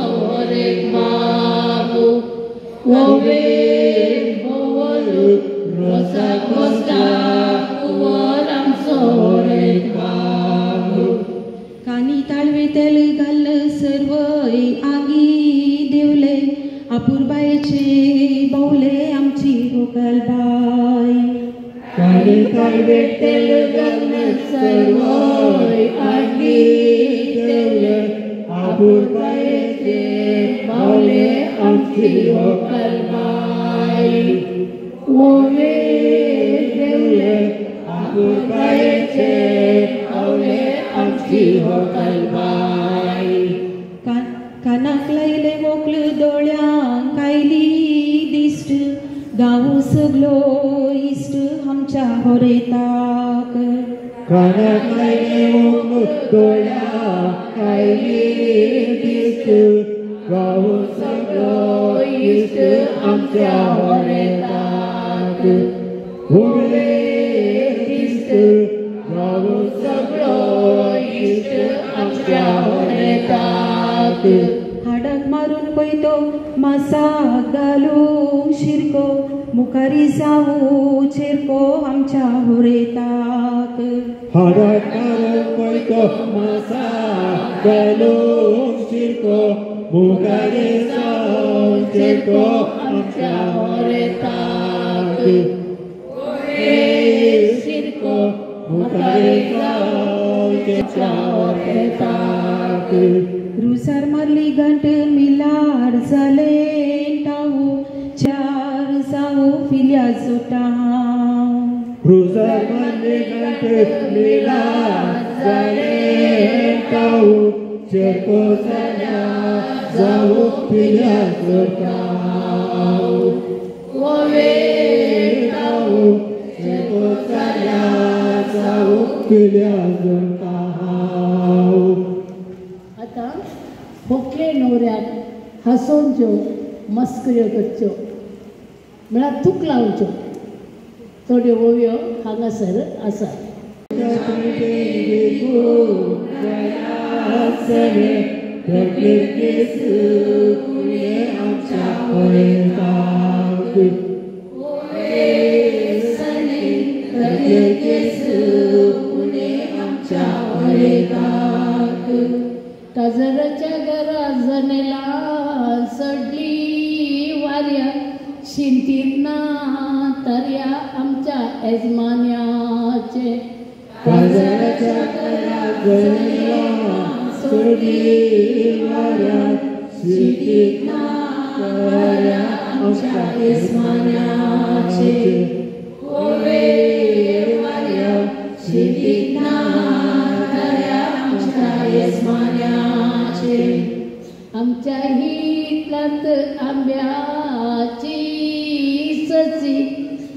Speaker 2: रेत बाब. ओवे बोर रोसाक बसला कुंवर आमचो रेत बाब.
Speaker 4: कानी ताळवे तेल घाल सर्वय आगी देवले आपुरबायेचे बावले आमची गोकलबाई.
Speaker 2: कानी ताळवे तेल घाल सर्वय आगी देवले आपुरबायेचे बावले आमची गोकलबाई. ओवे देवले आपुरबायेचे बावले आमची गोकलबाई.
Speaker 4: कानाक लायले मोकल दोळ्यांक आयली दिश्ट गांव सगलो इश्ट आमच्या होरेताक.
Speaker 12: कानाक लायले मोकल दोळ्यांक आयली दिश्ट गांव सगलो इश्ट आमच्या होरेताक. व्हंकले दिश्ट गांव सगलो इश्ट आमच्या होरेताक.
Speaker 4: हाडाक मारून पयतो मासाक घालूंक शिरको मुखारी जावू चिरको आमच्या होरेताक.
Speaker 12: हाडाक मारून पयतो मासाक घालूंक शिरको मुखारी जावू चिरको आमच्या होरेताक. शिरको मुखारी जावू आमच्या होरेताक.
Speaker 4: रुसार मारली घंट मिलार जाले टावू चार जावू फिल्या जोटा.
Speaker 12: रुसार मारली घंट मिलार जाले टावू चेको जाल्या जावू फिल्या जोटा.
Speaker 2: ओवे
Speaker 12: टावू चेको जाल्या जावू फिल्या जोटा.
Speaker 11: आता व्हंकले न्हवऱ्याक हांसोवच्यो मस्कऱ्यो करच्यो म्हळ्यार तूक लावच्यो थोड्यो ओव्यो हांगासर आसा.
Speaker 12: आमच्या
Speaker 11: शिंतीतना तरया आमच्या यजमान्याचे
Speaker 12: काजळाच्या कळ्या गळ्या सोडी वाऱ्या शिटीतना तरया आमच्या यजमान्याचे ओवे वाऱ्या शिटीतना तरया आमच्या यजमान्याचे
Speaker 11: आमच्या हितलांत आंब्याची सची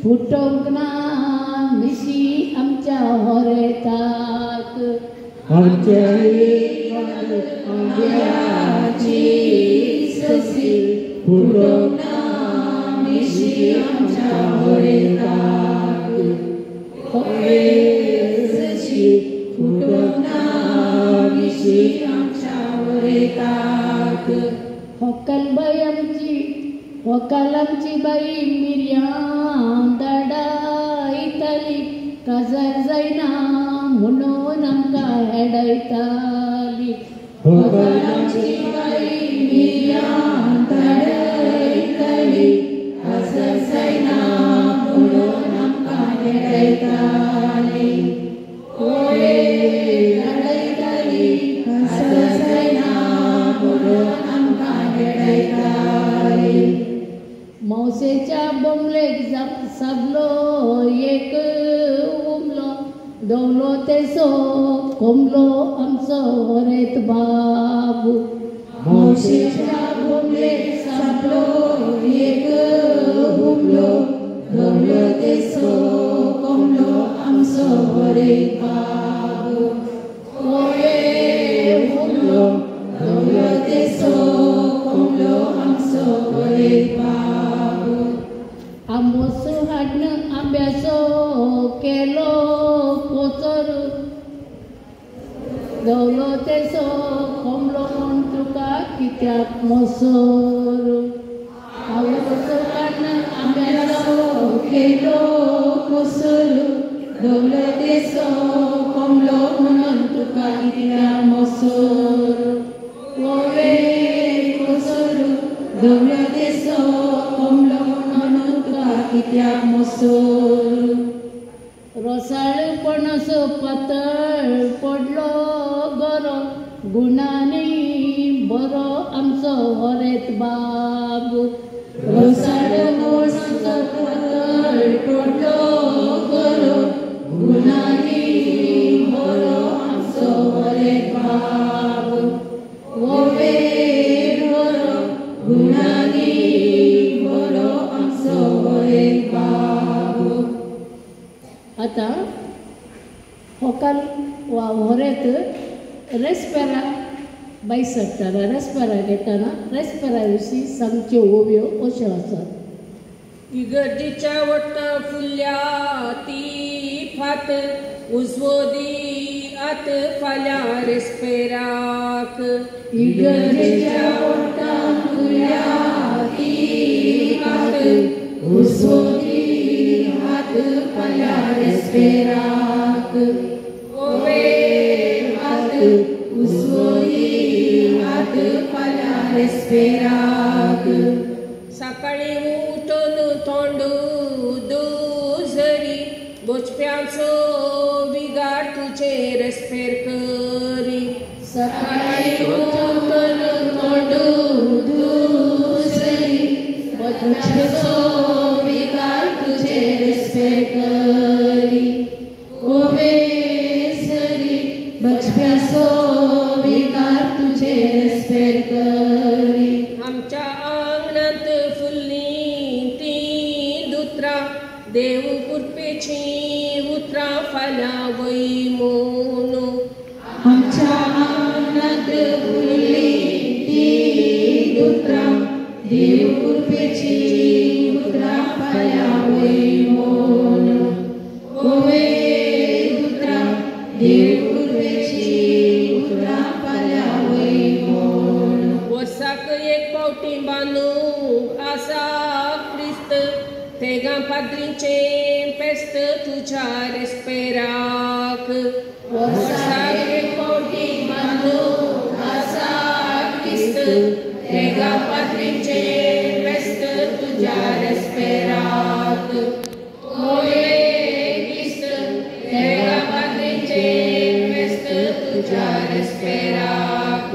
Speaker 11: फुटोंक ना मिशी आमच्या होरेताक
Speaker 12: आमच्या आंब्याची ससी फुटोंक ना मिशी आमच्या होरेताक होवे ससी फुटोंक ना मिशी आमच्या होरेताक
Speaker 11: होकल आमची बाई मिरयां धाडायताली काजार जायना म्हणून आमकां हेडयताली
Speaker 12: होकल आमची बाई मिरयां धाडायताली काजार जायना म्हणून आमकां हेडयताली ओवे धाडायताली काजार जायना म्हणून आमकां हेडयताली
Speaker 11: मौसेच्या बोमलेक साबलो एक उमलो दवलो तेसो कोमलो आमचो होरेत बाबू
Speaker 12: मौसेच्या बोमलेक साबलो एक उमलो दवलो तेसो कोमलो आमचो होरेत बाबू ओये उमलो दवलो तेसो कोमलो आमचो होरेत बाबू
Speaker 11: आमोसो हाडन आंब्याचो केलो पोचर दवलो तेसो कोमलो म्हण तुका कित्याक मोसोर आमोसो हाडन आंब्याचो
Speaker 12: केलो पोचर दवलो तेसो कोमलो म्हणून तुका कित्याक मोसोर ओवे पोचर दवलो तेसो कोमलो म्हणून तुका कित्याक मोसोर
Speaker 11: रोसाळ पणस पातळ पडलो बरो गुणांनी बरो आमचो होरेत बाबू
Speaker 12: रोसाळ पणस पातळ पडलो बरो गुणांनी बरो आमचो होरेत बाबू ओवे बरो गुणांनी बरो आमचो होरेत बाबू
Speaker 11: आता होकाल वा होरेत रेस्पेरा बाई सट्टारा रेस्पेरा घेताना रेस्पेरा विशीं सांगच्यो ओव्यो अश्यो आसात
Speaker 13: इगर्जेच्या वट्टा फुल्ल्या ती फात उजवोदी आत फाल्यां रेस्पेराक
Speaker 12: इगर्जेच्या वट्टा फुल्ल्या ती फात उजवोदी आत फाल्यां रेस्पेराक ओवे आत उजवोदी आत फाल्यां रेस्पेराक
Speaker 13: सकाळी उठून तोंड दुजरी बोचप्याचो बिगाड तुजे रेस्पेर करी
Speaker 12: सकाळी उठून तोंड दुजरी बोचप्याचो बिगाड तुजे रेस्पेर करी ओवे सरी बोचप्याचो बिगाड तुजे रेस्पेर करी
Speaker 13: आमच्या आंगणांत फुल्लीं ती दुत्रां देव कुरपेची उतरां फाल्यां वय म्हणू
Speaker 12: आमच्या आंगणांत फुल्लीं ती दुत्रां देव कुरपेची उतरां फाल्यां वय म्हणू ओवे दुत्रां देव कुरपेची उतरां फाल्यां वय म्हणू
Speaker 13: वर्साक एक पावटी बांदूंक आसा क्रिस्त तेगा पाद्रीचे पेस्त तुझ्या रेस्पेराक
Speaker 12: वर्साक एक पावटी बांदूंक आसा क्रिस्त तेगा पाद्रीचे पेस्त तुझ्या tujar esperat. Oye, Cristo, tega patrince, pest tujar esperat.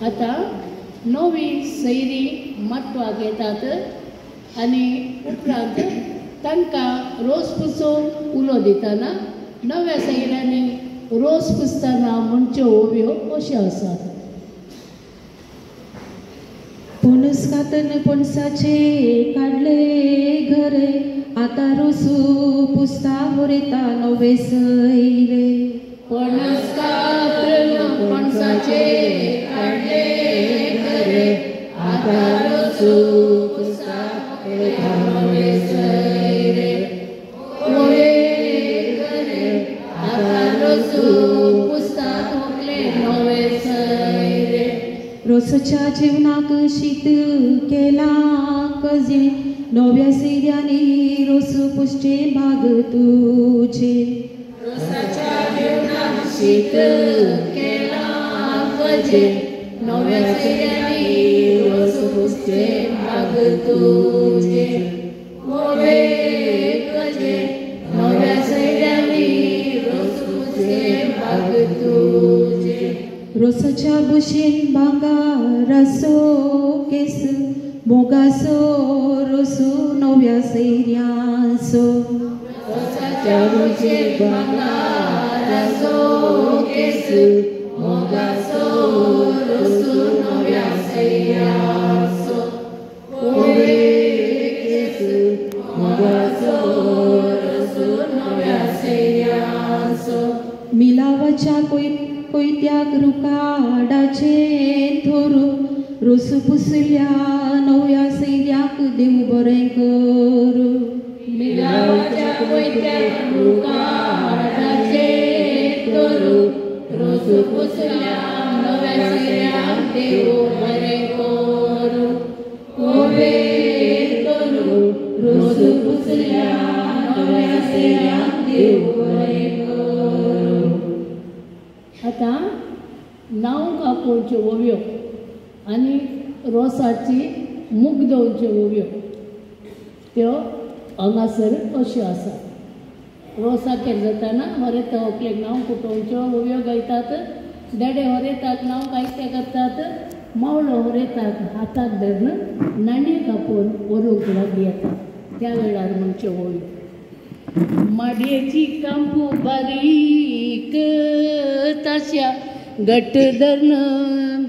Speaker 11: आता नवी सैरी महत्वाक येतात आणि उपरांत तांकां रोस पुसून उलो दितना नव्या सैऱ्यांनी रोस पुसतना म्हणच्यो ओव्यो अश्यो आसात.
Speaker 14: पणस खातन पणसाचे काढले घरे आता रोसू पुसता बरयता नवे सैरे.
Speaker 12: पणस खातन पणसाचे काढले घरे आता रोसू पुसता बरयता नवे सैरे. ओये घरे आता रोसू पुसता नवे सैरे.
Speaker 14: रोसच्या जेवणाक शीत केला कजे नव्या सैऱ्यांनी रोस पुसचे भाग तुझे.
Speaker 12: रोसाच्या जेवणाक शीत केला कजे नव्या सैऱ्यांनी रोस पुसचे भाग तुझे. ओवे कजे नव्या सैऱ्यांनी रोस पुसचे भाग तुझे.
Speaker 14: रोसाच्या बुशेन भांगारासो केस मोगासो रोसू नव्या सैऱ्यांसो.
Speaker 12: रोसाच्या बुशेन भांगारासो केस मोगासो रोसू नव्या सैऱ्यांसो. ओवे केस मोगासो रोसू नव्या सैऱ्यांसो.
Speaker 14: मिलावाच्या कोयत्याक रुकाडाचे थोरू रोस पुसल्या नव्या सैऱ्याक देव बरें करू.
Speaker 12: मिलावाच्या कोयत्याक रुकाडाचे थोरू रोस पुसल्या नव्या सैऱ्याक देव बरें करू. ओवे करू रोस पुसल्या नव्या सैऱ्याक देव बरें करू.
Speaker 11: आता नांव कापोवच्यो ओव्यो आनी रोसाची मूग दवरच्यो ओव्यो त्यो हांगासर अश्यो आसात. रोसाचेर जाताना हरेता व्हंकलेक नांव कुटोवच्यो ओव्यो गायतात. देडे हरेताक नांव गायते करतात. मावळो हरेताक हाताक धरून नाणये कापून व्हरूंक लागीं येतात. त्या वेळार म्हणच्यो ओव्यो. माडयेची कांपू बारीक तश्या घट धरण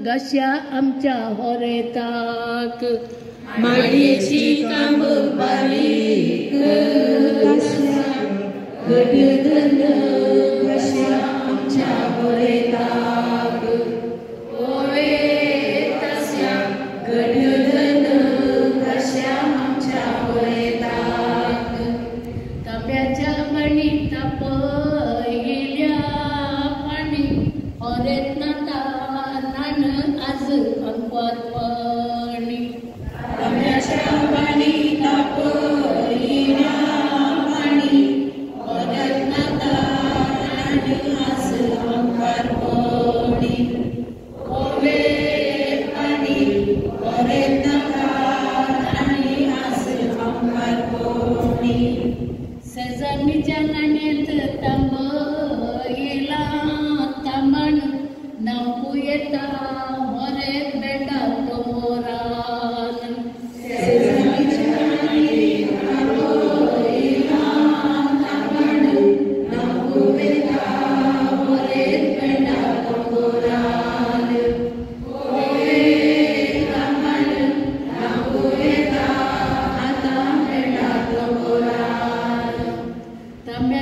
Speaker 11: गाश्या आमच्या होरेताक.
Speaker 12: माडयेची कांब बारीक तश्या घट धरण गाश्या आमच्या होरेताक. ओवे तस्या घट धरण गाश्या आमच्या होरेताक.
Speaker 11: तांब्याच्या मणी तापयल्या पाणी हरेत नाता नान आज अंकवात पाणी.
Speaker 12: तांब्याच्या मणी तापयल्या पाणी हरेत नाता नान आज अंकवात पाणी. ओवे पाणी हरेत नाता नान आज अंकवात पाणी.
Speaker 11: सजनीच्या नाण्यात तांबयला तांबण नांव येता हरेत बेटा तोरान.
Speaker 12: सजनीच्या नाण्यात तांबयला तांबण नांव येता हरेत बेटा तोरान. ओवे तांबण नांव येता आता बेटा तोरान.
Speaker 11: तांब्या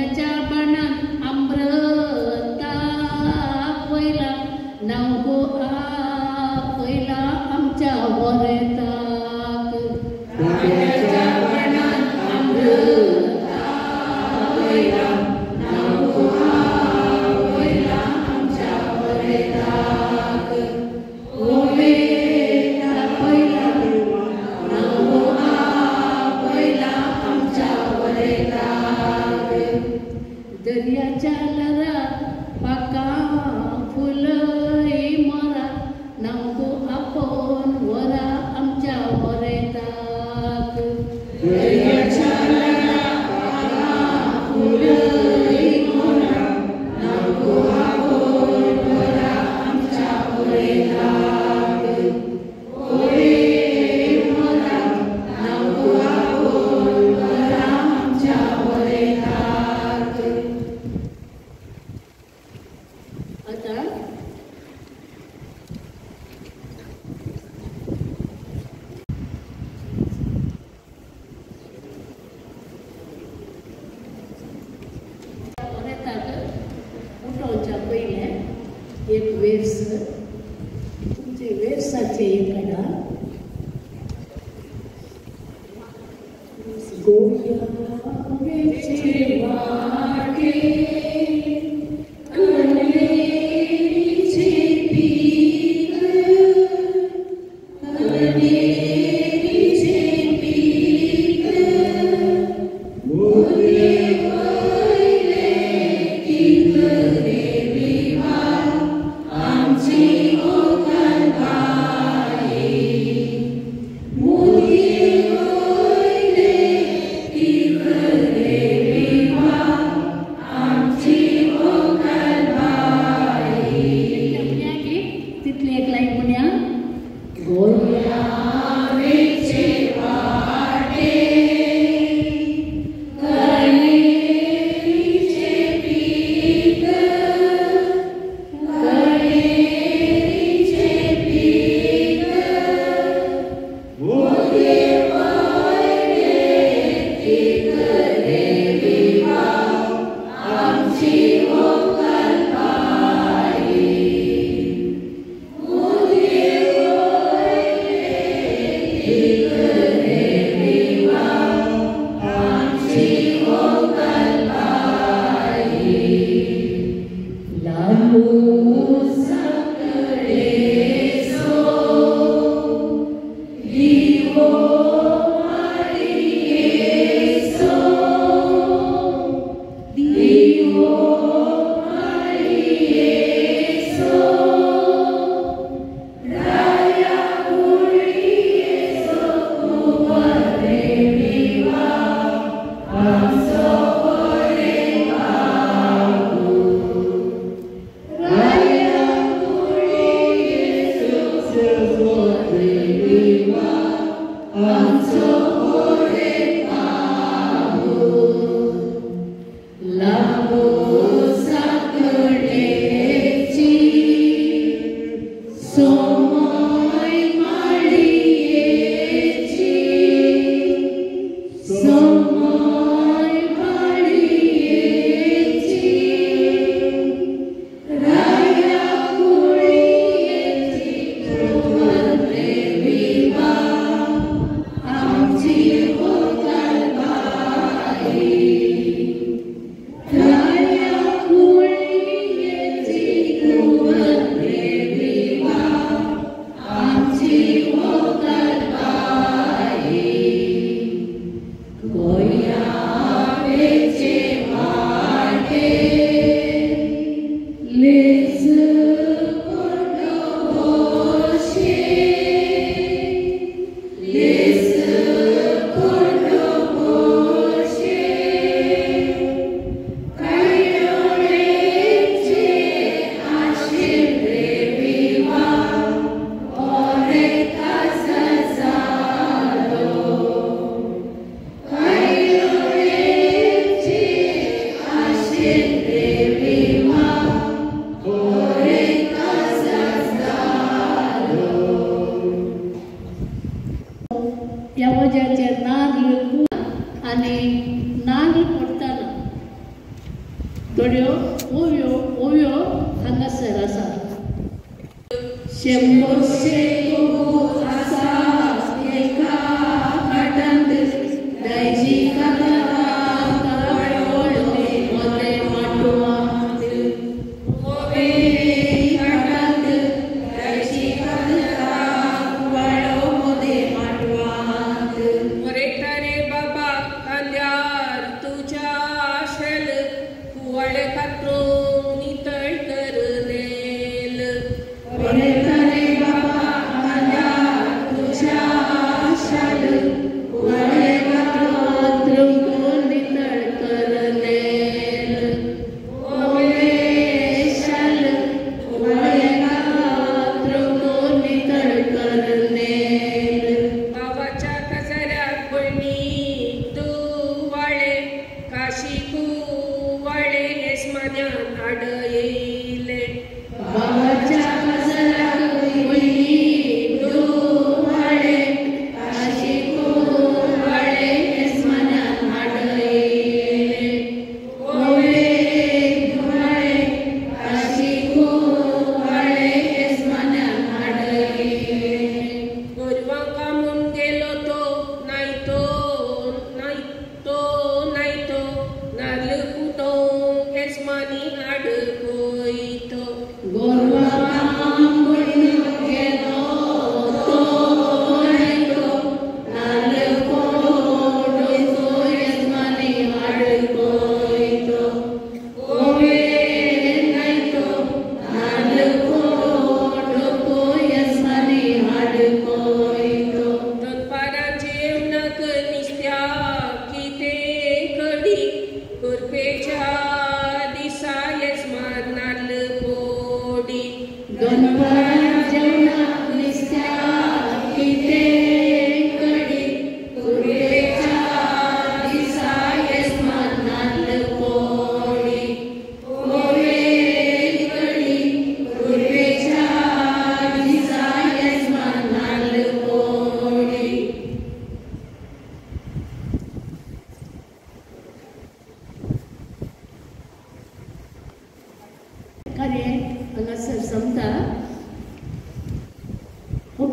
Speaker 11: देवाचे कडा गोव्याचे वाटे कणेरीचे पीक कणेरीचे पीक मोरे वयले की करे विवा आमची ओकान बाई मोरे वयले की करे विवा आमची ओकान बाई तितली एक लाईन म्हणया गोव्याचे वाटे कणेरीचे पीक कणेरीचे पीक मोरे वयले की करे विवा आमची ओकान बाई मोरे वयले की करे विवा आमची ओकान बाई लागू सकळेचो दिवो मारियेचो दिवो मारियेचो राया कुळियेचो कुंवरे विवा आमचो बरे बाबू राया कुळियेचो कुंवरे विवा आमचो बरे बाबू लागू सकळेची सोमय माळियेची सोमय माळियेची राया कुळियेची कुंवरे विवा आमची ओकान बाई राया कुळियेची कुंवरे विवा आमची ओकान बाई गोव्याचे वाटे लेस कोंडोबोशे लेस कोंडोबोशे कायडोळेचे आशिरे विवा ओरे कासा जालो कायडोळेचे आशिरे विवा ओरे कासा जालो या वजाचे नारळ आणि नारळ पडताना थोड्यो ओव्यो ओव्यो हांगासर आसा शंभरशे गोगो आसा एका काटांत दायजी कातारां कावळ्ळे मोले माटवांत ओवे काटांत दायजी कातारां कावळ्ळो मोले माटवांत
Speaker 13: मोरेतारे बाबा कांद्यार तुझ्या शेल कुवाळे कातरून नितळ तर नेल
Speaker 11: मोरेतारे बाबा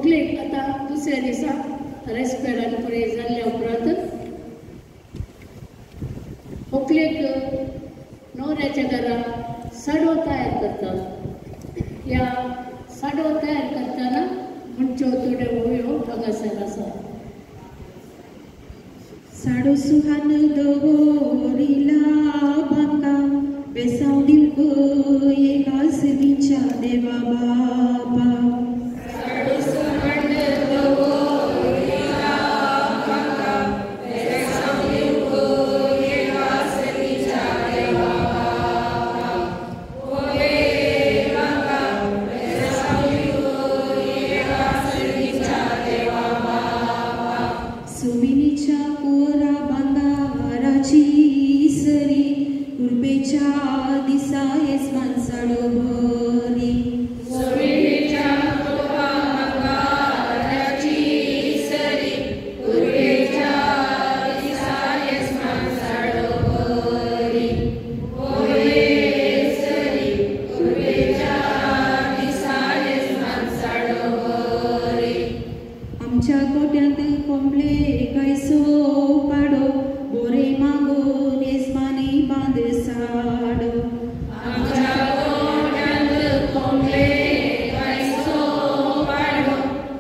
Speaker 11: व्हंकलेक आतां दुसऱ्या दिसा रेस्पेरान पुरे जाल्ल्या उपरांत व्हंकलेक न्हवऱ्याच्या घरा साडो तयार करतात. ह्या साडो तयार करतना म्हणच्यो थोड्यो वयो हांगासर आसा.
Speaker 14: साडो सुहान दवरिला बांका बेसांव दिवक येला सगळींच्या देवा बाबा.
Speaker 12: साडो सुहान दवरिला बांका बेसांव दिवक येला सगळींच्या देवा बाबा. ओये बांका बेसांव दिवक येला सगळींच्या देवा बाबा.
Speaker 14: सोबिनीच्या कोरा बांगाराची सरी कुर्बेच्या दिसा येसमान साडो भरी.
Speaker 12: सोबिनीच्या कोरा बांगाराची सरी कुर्बेच्या दिसा येसमान साडो भरी. ओये सरी कुर्बेच्या दिसा येसमान साडो भरी.
Speaker 14: आमच्या गोट्यांत कोंबले गायसो पाडो बोरे मागून येसमानी बांद साडो.
Speaker 12: आमच्या गोट्यांत कोंबले गायसो पाडो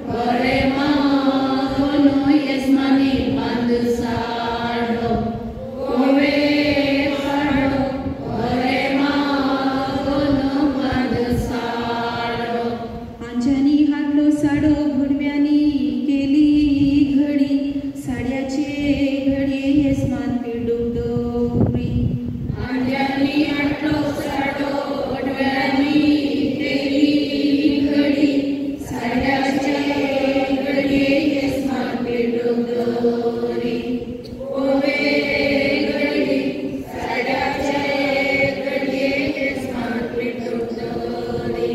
Speaker 12: बोरे मागून येसमानी बांद साडो. ओवे पाडो बोरे मागून बांद साडो.
Speaker 14: आंच्यानी हाडलो साडो भुरव्यांनी केली घडी साड्याचे घडये येसमान पिडूक दवरी.
Speaker 12: आंड्यांनी हाडलो साडो वडव्यांनी केली घडी साड्याचे घडये येसमान पिडूक दवरी. ओवे घडी साड्याचे घडये येसमान पिडूक दवरी.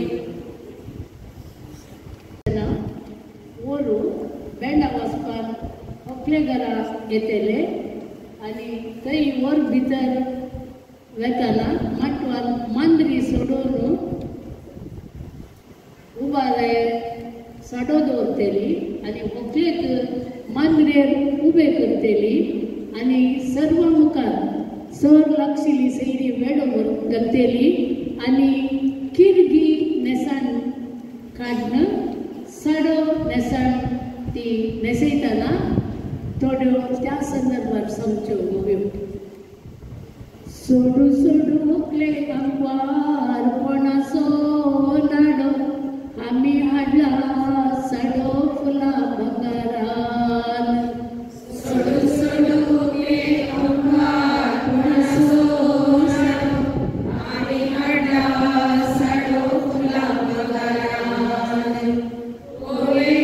Speaker 11: वरून बेंडा वचपाक व्हंकले घरा येतले आनी थंय वर भितर वेताना माटवान मांद्री सोडून उबार साडो दवरतली आनी व्हंकलेक मांद्रेर उबे करतली आनी सर्व मुखार सर लागशिल्ली सैरी वेडो घालतली आनी किरगी नेसान काडन साडो नेसान ती न्हेसयतना थोड्यो त्या संदर्भात सांगच्यो वयो. सोडू सोडू व्हंकले आंकवार कोणाचो नाडो आमी हाडला साडो फुला भांगारान.
Speaker 12: सोडू सोडू व्हंकले आंकवार कोणाचो नाडो आमी हाडला साडो फुला भांगारान. ओवे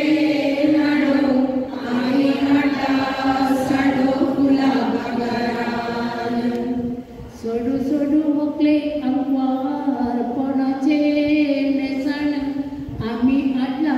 Speaker 12: नाडो आमी हाडला साडो फुला भांगारान.
Speaker 11: सोडू सोडू व्हंकले आंकवार कोणाचे नेसाण आमी हाडला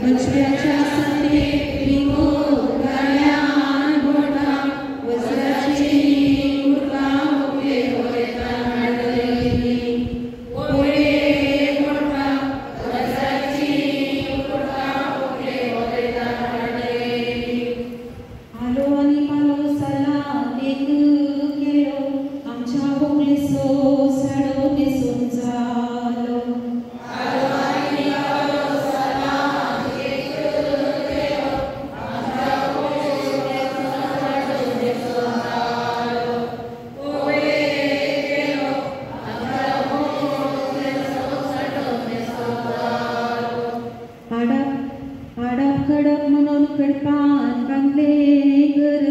Speaker 14: बछड्याच्या साथे रिंगो गाण्यान घोडा वज्राची उडका होते होता हाडली ओळे घोडा वज्राची उडका होते होता हाडली आलो आणि पालो साला एक केलो आमच्या बोगलेसो साडो नेसून जालो आलो आणि पालो साला एक केलो आमच्या बोगलेसो साडो नेसून जालो ओळे केलो आमच्या बोगलेसो साडो नेसून जालो आडाप खडप म्हणून खडपान बांधले घर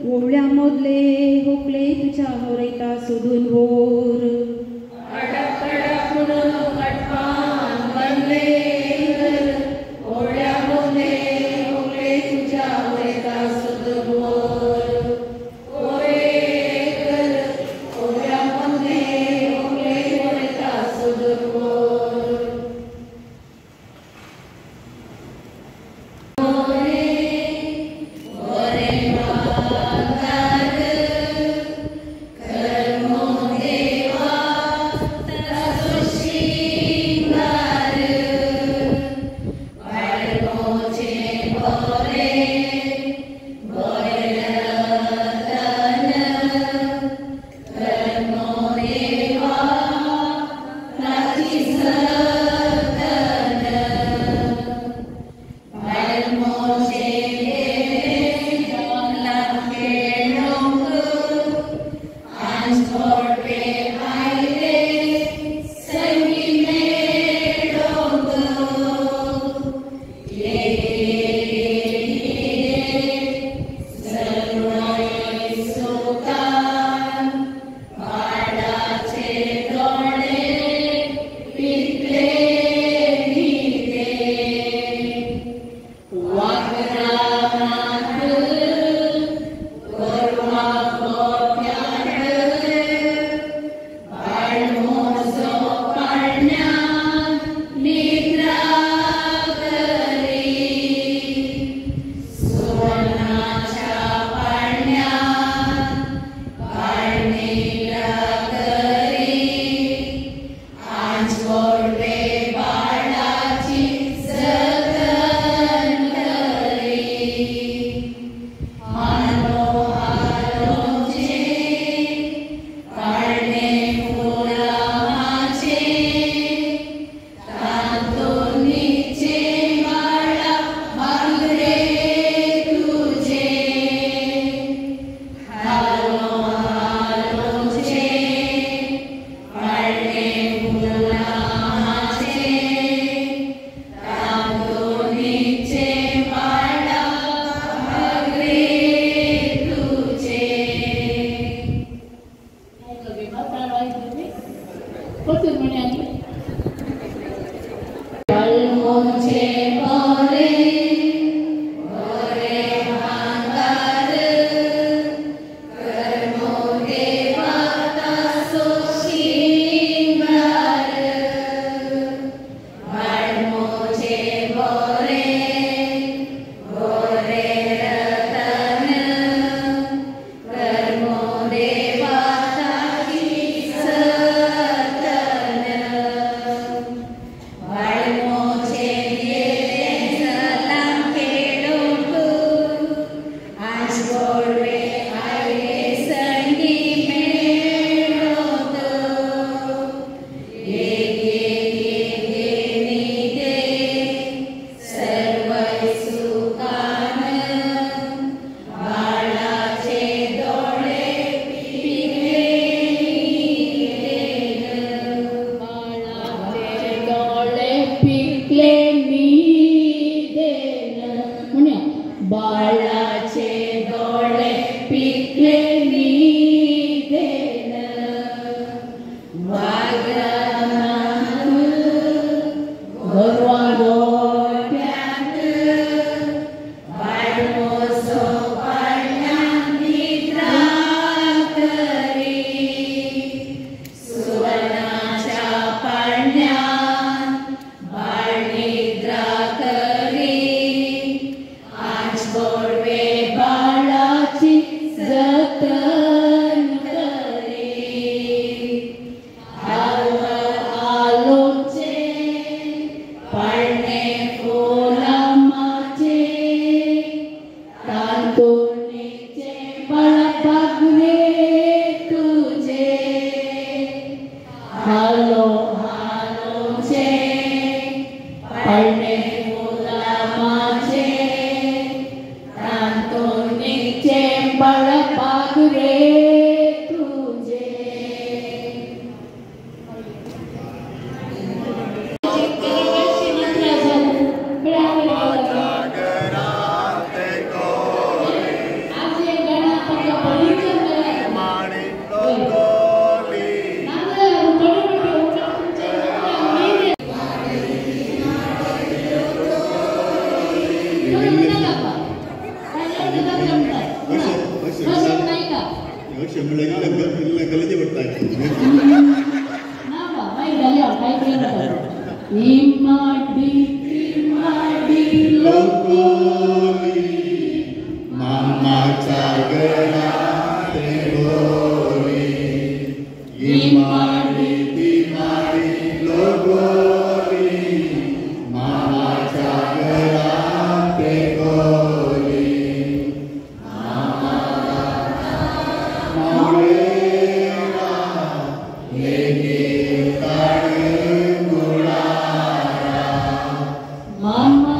Speaker 14: ओवळ्या मोदले होकले तुझ्या होरयता सोडून होर आडाप खडप म्हणून खडपान बांधले घर ओवळ्या मोदले होकले तुझ्या होरयता सोडून होर ओळे घर ओवळ्या मोदले होकले होरयता सोडून होर
Speaker 1: शंभर ಇಲ್ಲ ಗಲಜೆ ಬರ್ತಾ ಇದೆ लोकोली मामाचा घरात गोरी इमाडी तिमाडी लोकोली मामाचा घरात गोरी मावळेला लेगी काढ गुळारा मामा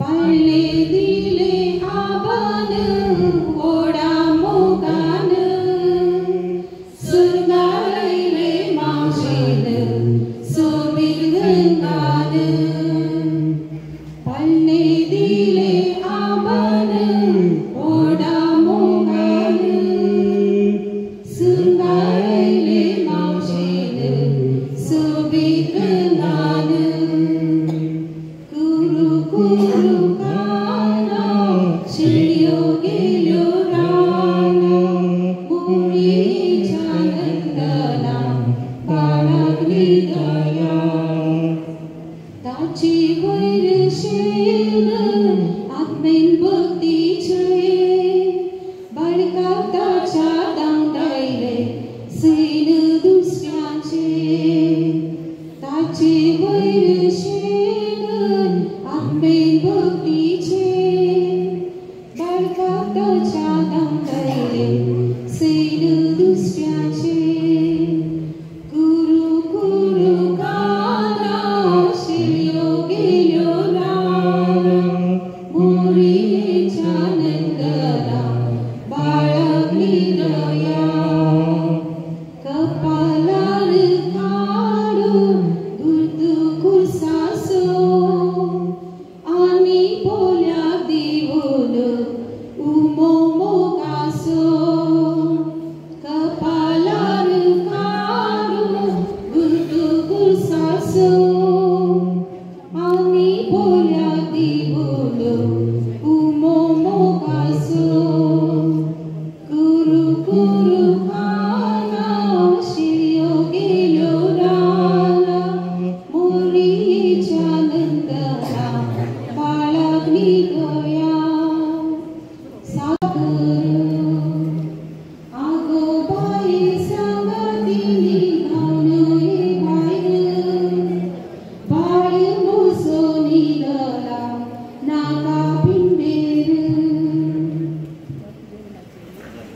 Speaker 14: पाळले दिले आबान शिळ्यो गेल्यो रानो मुळीच्या नंदना बाळगली दया ताची वैर शेण आत्मेन भक्तीचे बाळका ताच्या दांडायले सैन दुसऱ्याचे ताची वैर शेण आत्मेन भक्तीचे बाळका ताच्या दांडायले सैन दुसऱ्याचे गुरु गुरु गाना शिल्यो गेल्यो राना मोरीच्या नंदना बाळगली दया कपालार काढून धुर्त कुसासो आणि बोल्या दिवोल उमो मोगासो कपालार काढून धुर्त कुसासो आणि बोल्या दिवोल उमो मोगासो गुरु गुरु गाना शिल्यो गेल्यो राना मोरीच्या नंदना बाळगली दया सागर आगो बाई सांगातिनी गावनये बायर बाळ मोसो निघाला नाका पिंडेर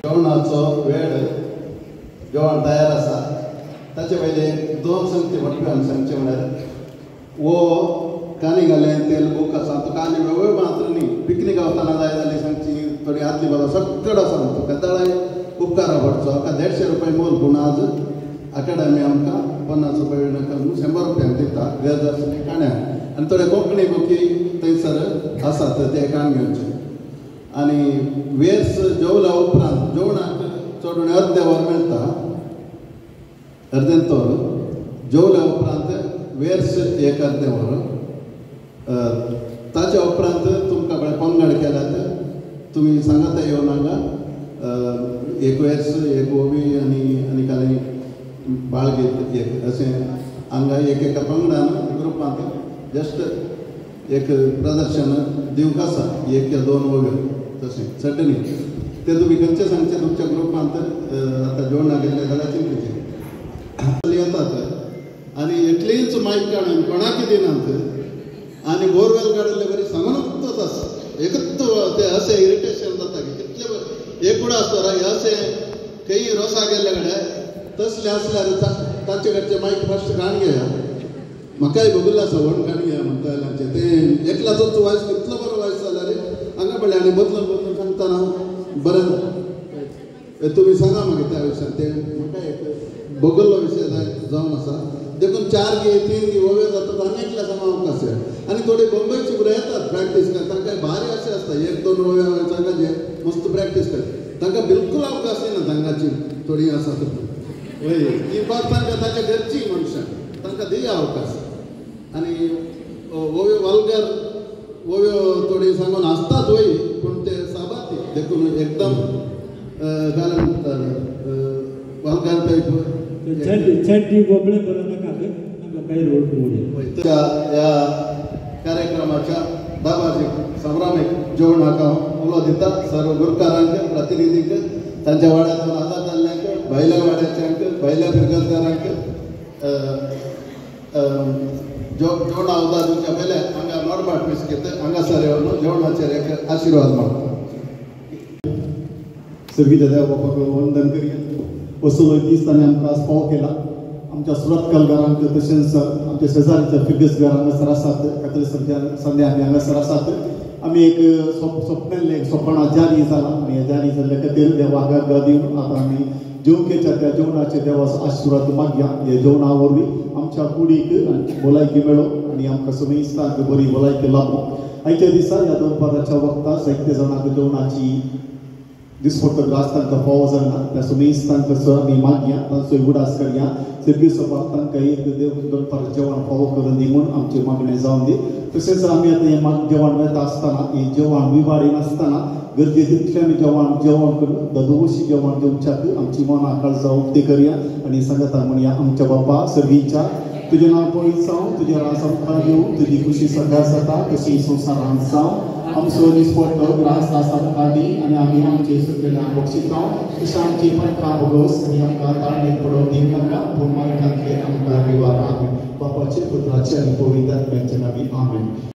Speaker 8: जेवणाचो वेळ जेवण तयार आसा ताचे पयले दोन संगती म्हटल्यार सांगचे म्हळ्यार वो कानी घालें तेल बूक आसा तो कानी वेगळ्यो मात्र न्ही पिकनीक वतना जाय जाल्यार सांगची थोडी आदली बाबा सकट आसा तुका दाळाय उपकार पडचो हाका 150 रुपया मोल पूण आज अकॅडमी आमकां 50 रुपया नाका 100 रुपयांक दिता गरज आसली काण्या आनी थोडे कोंकणी बुकी थंयसर आसात ते काण घेवचे आनी वेर्स जेवला उपरांत जेवणाक चडून अर्दे वर मेळटा अर्दें तोर जेवल्या उपरांत वेर्स एक अर्दें वर ताच्या उपरांत तुमकां बरें पंगड केल्यात तुमी सांगात येवन हांगा एक वेर्स एक ओवी आनी कांय बाळगीत एक अशें हांगा एक एका पंगडान ग्रुपांत जस्ट एक प्रदर्शन दिवंक आसा एक या दोन ओव्यो तशें सडनी ते तुमी खंयचे सांगचे तुमच्या ग्रुपांत आतां जेवणाक गेले जाल्यार चिंतचे येतात आनी एकलीच मायक काडून कोणाक दिनात आनी बोरवेल काडले बरें सांगूनच आसा एकच ते अशें इरिटेशन जाता की कितले एक आसता हे अशें खंय रोसा गेले कडेन तसले आसल्यार ताचे कडचे मायक फस्ट काण घेया म्हाकाय बघिल्लें आसा व्हड काण घेया म्हणटा ते एकल्याचोच वायस कितलो बरो वायस जाल्यार हांगा पडले आनी बदलून बदलून सांगतना बरें तुमी सांगा मागीर त्या विशयान ते म्हाका एक बगल्लो विशय जावन आसा देखून 4 गे 3 गे ओव्यो जातात आनी एकल्या समावंक आसा आनी थोडी बंबयची भुरगीं येतात प्रॅक्टीस करता तांकां भारी अशें आसता 1-2 ओव्यो तांकां जे मस्त प्रॅक्टीस करता तांकां बिलकूल अवकाश दिना तांकांची थोडी आसा हय ती बाब तांकां ताच्या घरची मनशां तांकां दिया अवकाश आनी ओव्यो वल्गर ओव्यो थोडी सांगून आसतात वय पूण ते साबाती देखून एकदम घालून वल्गर टायप
Speaker 2: चड्डी बोबळे बरो नाका नाका काही रोड मोड
Speaker 8: ह्या कार्यक्रमाच्या दाबाजीक संभ्रामीक जेवण हाका उलो दिता सर्व गुरकारांक प्रतिनिधींक तांच्या वाड्यांतून आदार जाल्ल्यांक भायल्या वाड्याच्यांक भायल्या फिरगतकारांक जेवणा उदक दिवच्या पयले हांगा नोडबाट बिस्कीट हांगासर येवन जेवणाचेर एक आशिर्वाद मागता
Speaker 15: सर्गीच्या देवा बापाक वंदन करी असो दीस ताणें आमकां आज फावो केला आमच्या सुरत कलगारांक तशेंच आमच्या शेजारीच्या फिगसगार हांगासर आसात कातरी संध्या आमी हांगासर आसात आमी एक स्वप्नेल्लें एक स्वप्न जारी जालां आनी हें जारी जाल्ल्या खातीर देवाक अर्घ दिवन आतां आमी जेवकेच्या त्या जेवणाचे देवाचो आशिर्वाद मागया हे जेवणा वरवीं आमच्या कुडीक भलायकी मेळो आनी आमकां समेस्तांक बरी भलायकी लाभो आयच्या दिसा ह्या दनपाराच्या वखदार जायते जाणांक जेवणाची दिसपट्टो तांकां फावो जाना त्या सुमेज तांकां सर आमी मागया तांचो उडास करया सर्गी सभा तांकां एक देव परत जेवण फावो करून दी म्हूण आमचें मागणें जावन दी तशेंच आमी आतां हें जेवण मेळटा आसतना हें जेवण विवाडी नासतना गरजे तितलें आमी जेवण करून ददोशी जेवण जेवच्याक आमची मनां काळजां उक्ती करया आनी सांगता म्हणया आमच्या बापा सर्गीच्या तुजें नांव पळयत जावं तुजें रास आमकां येवं तुजी खुशी सगळ्याक जाता तशी संवसारांत जावं आमचो दिसपट्टो ग्रास आसा काडी आनी आमी आमचे सगळ्यांक बक्षिता तशें आमची पण काम भोगोस आनी आमकां ताळमेळ पडोवन दी नाका पूण मायकांतले आमकां रिवार आमेन बापाचे पुत्राचे आनी पवित्र आत्म्याचे नांवी आमेन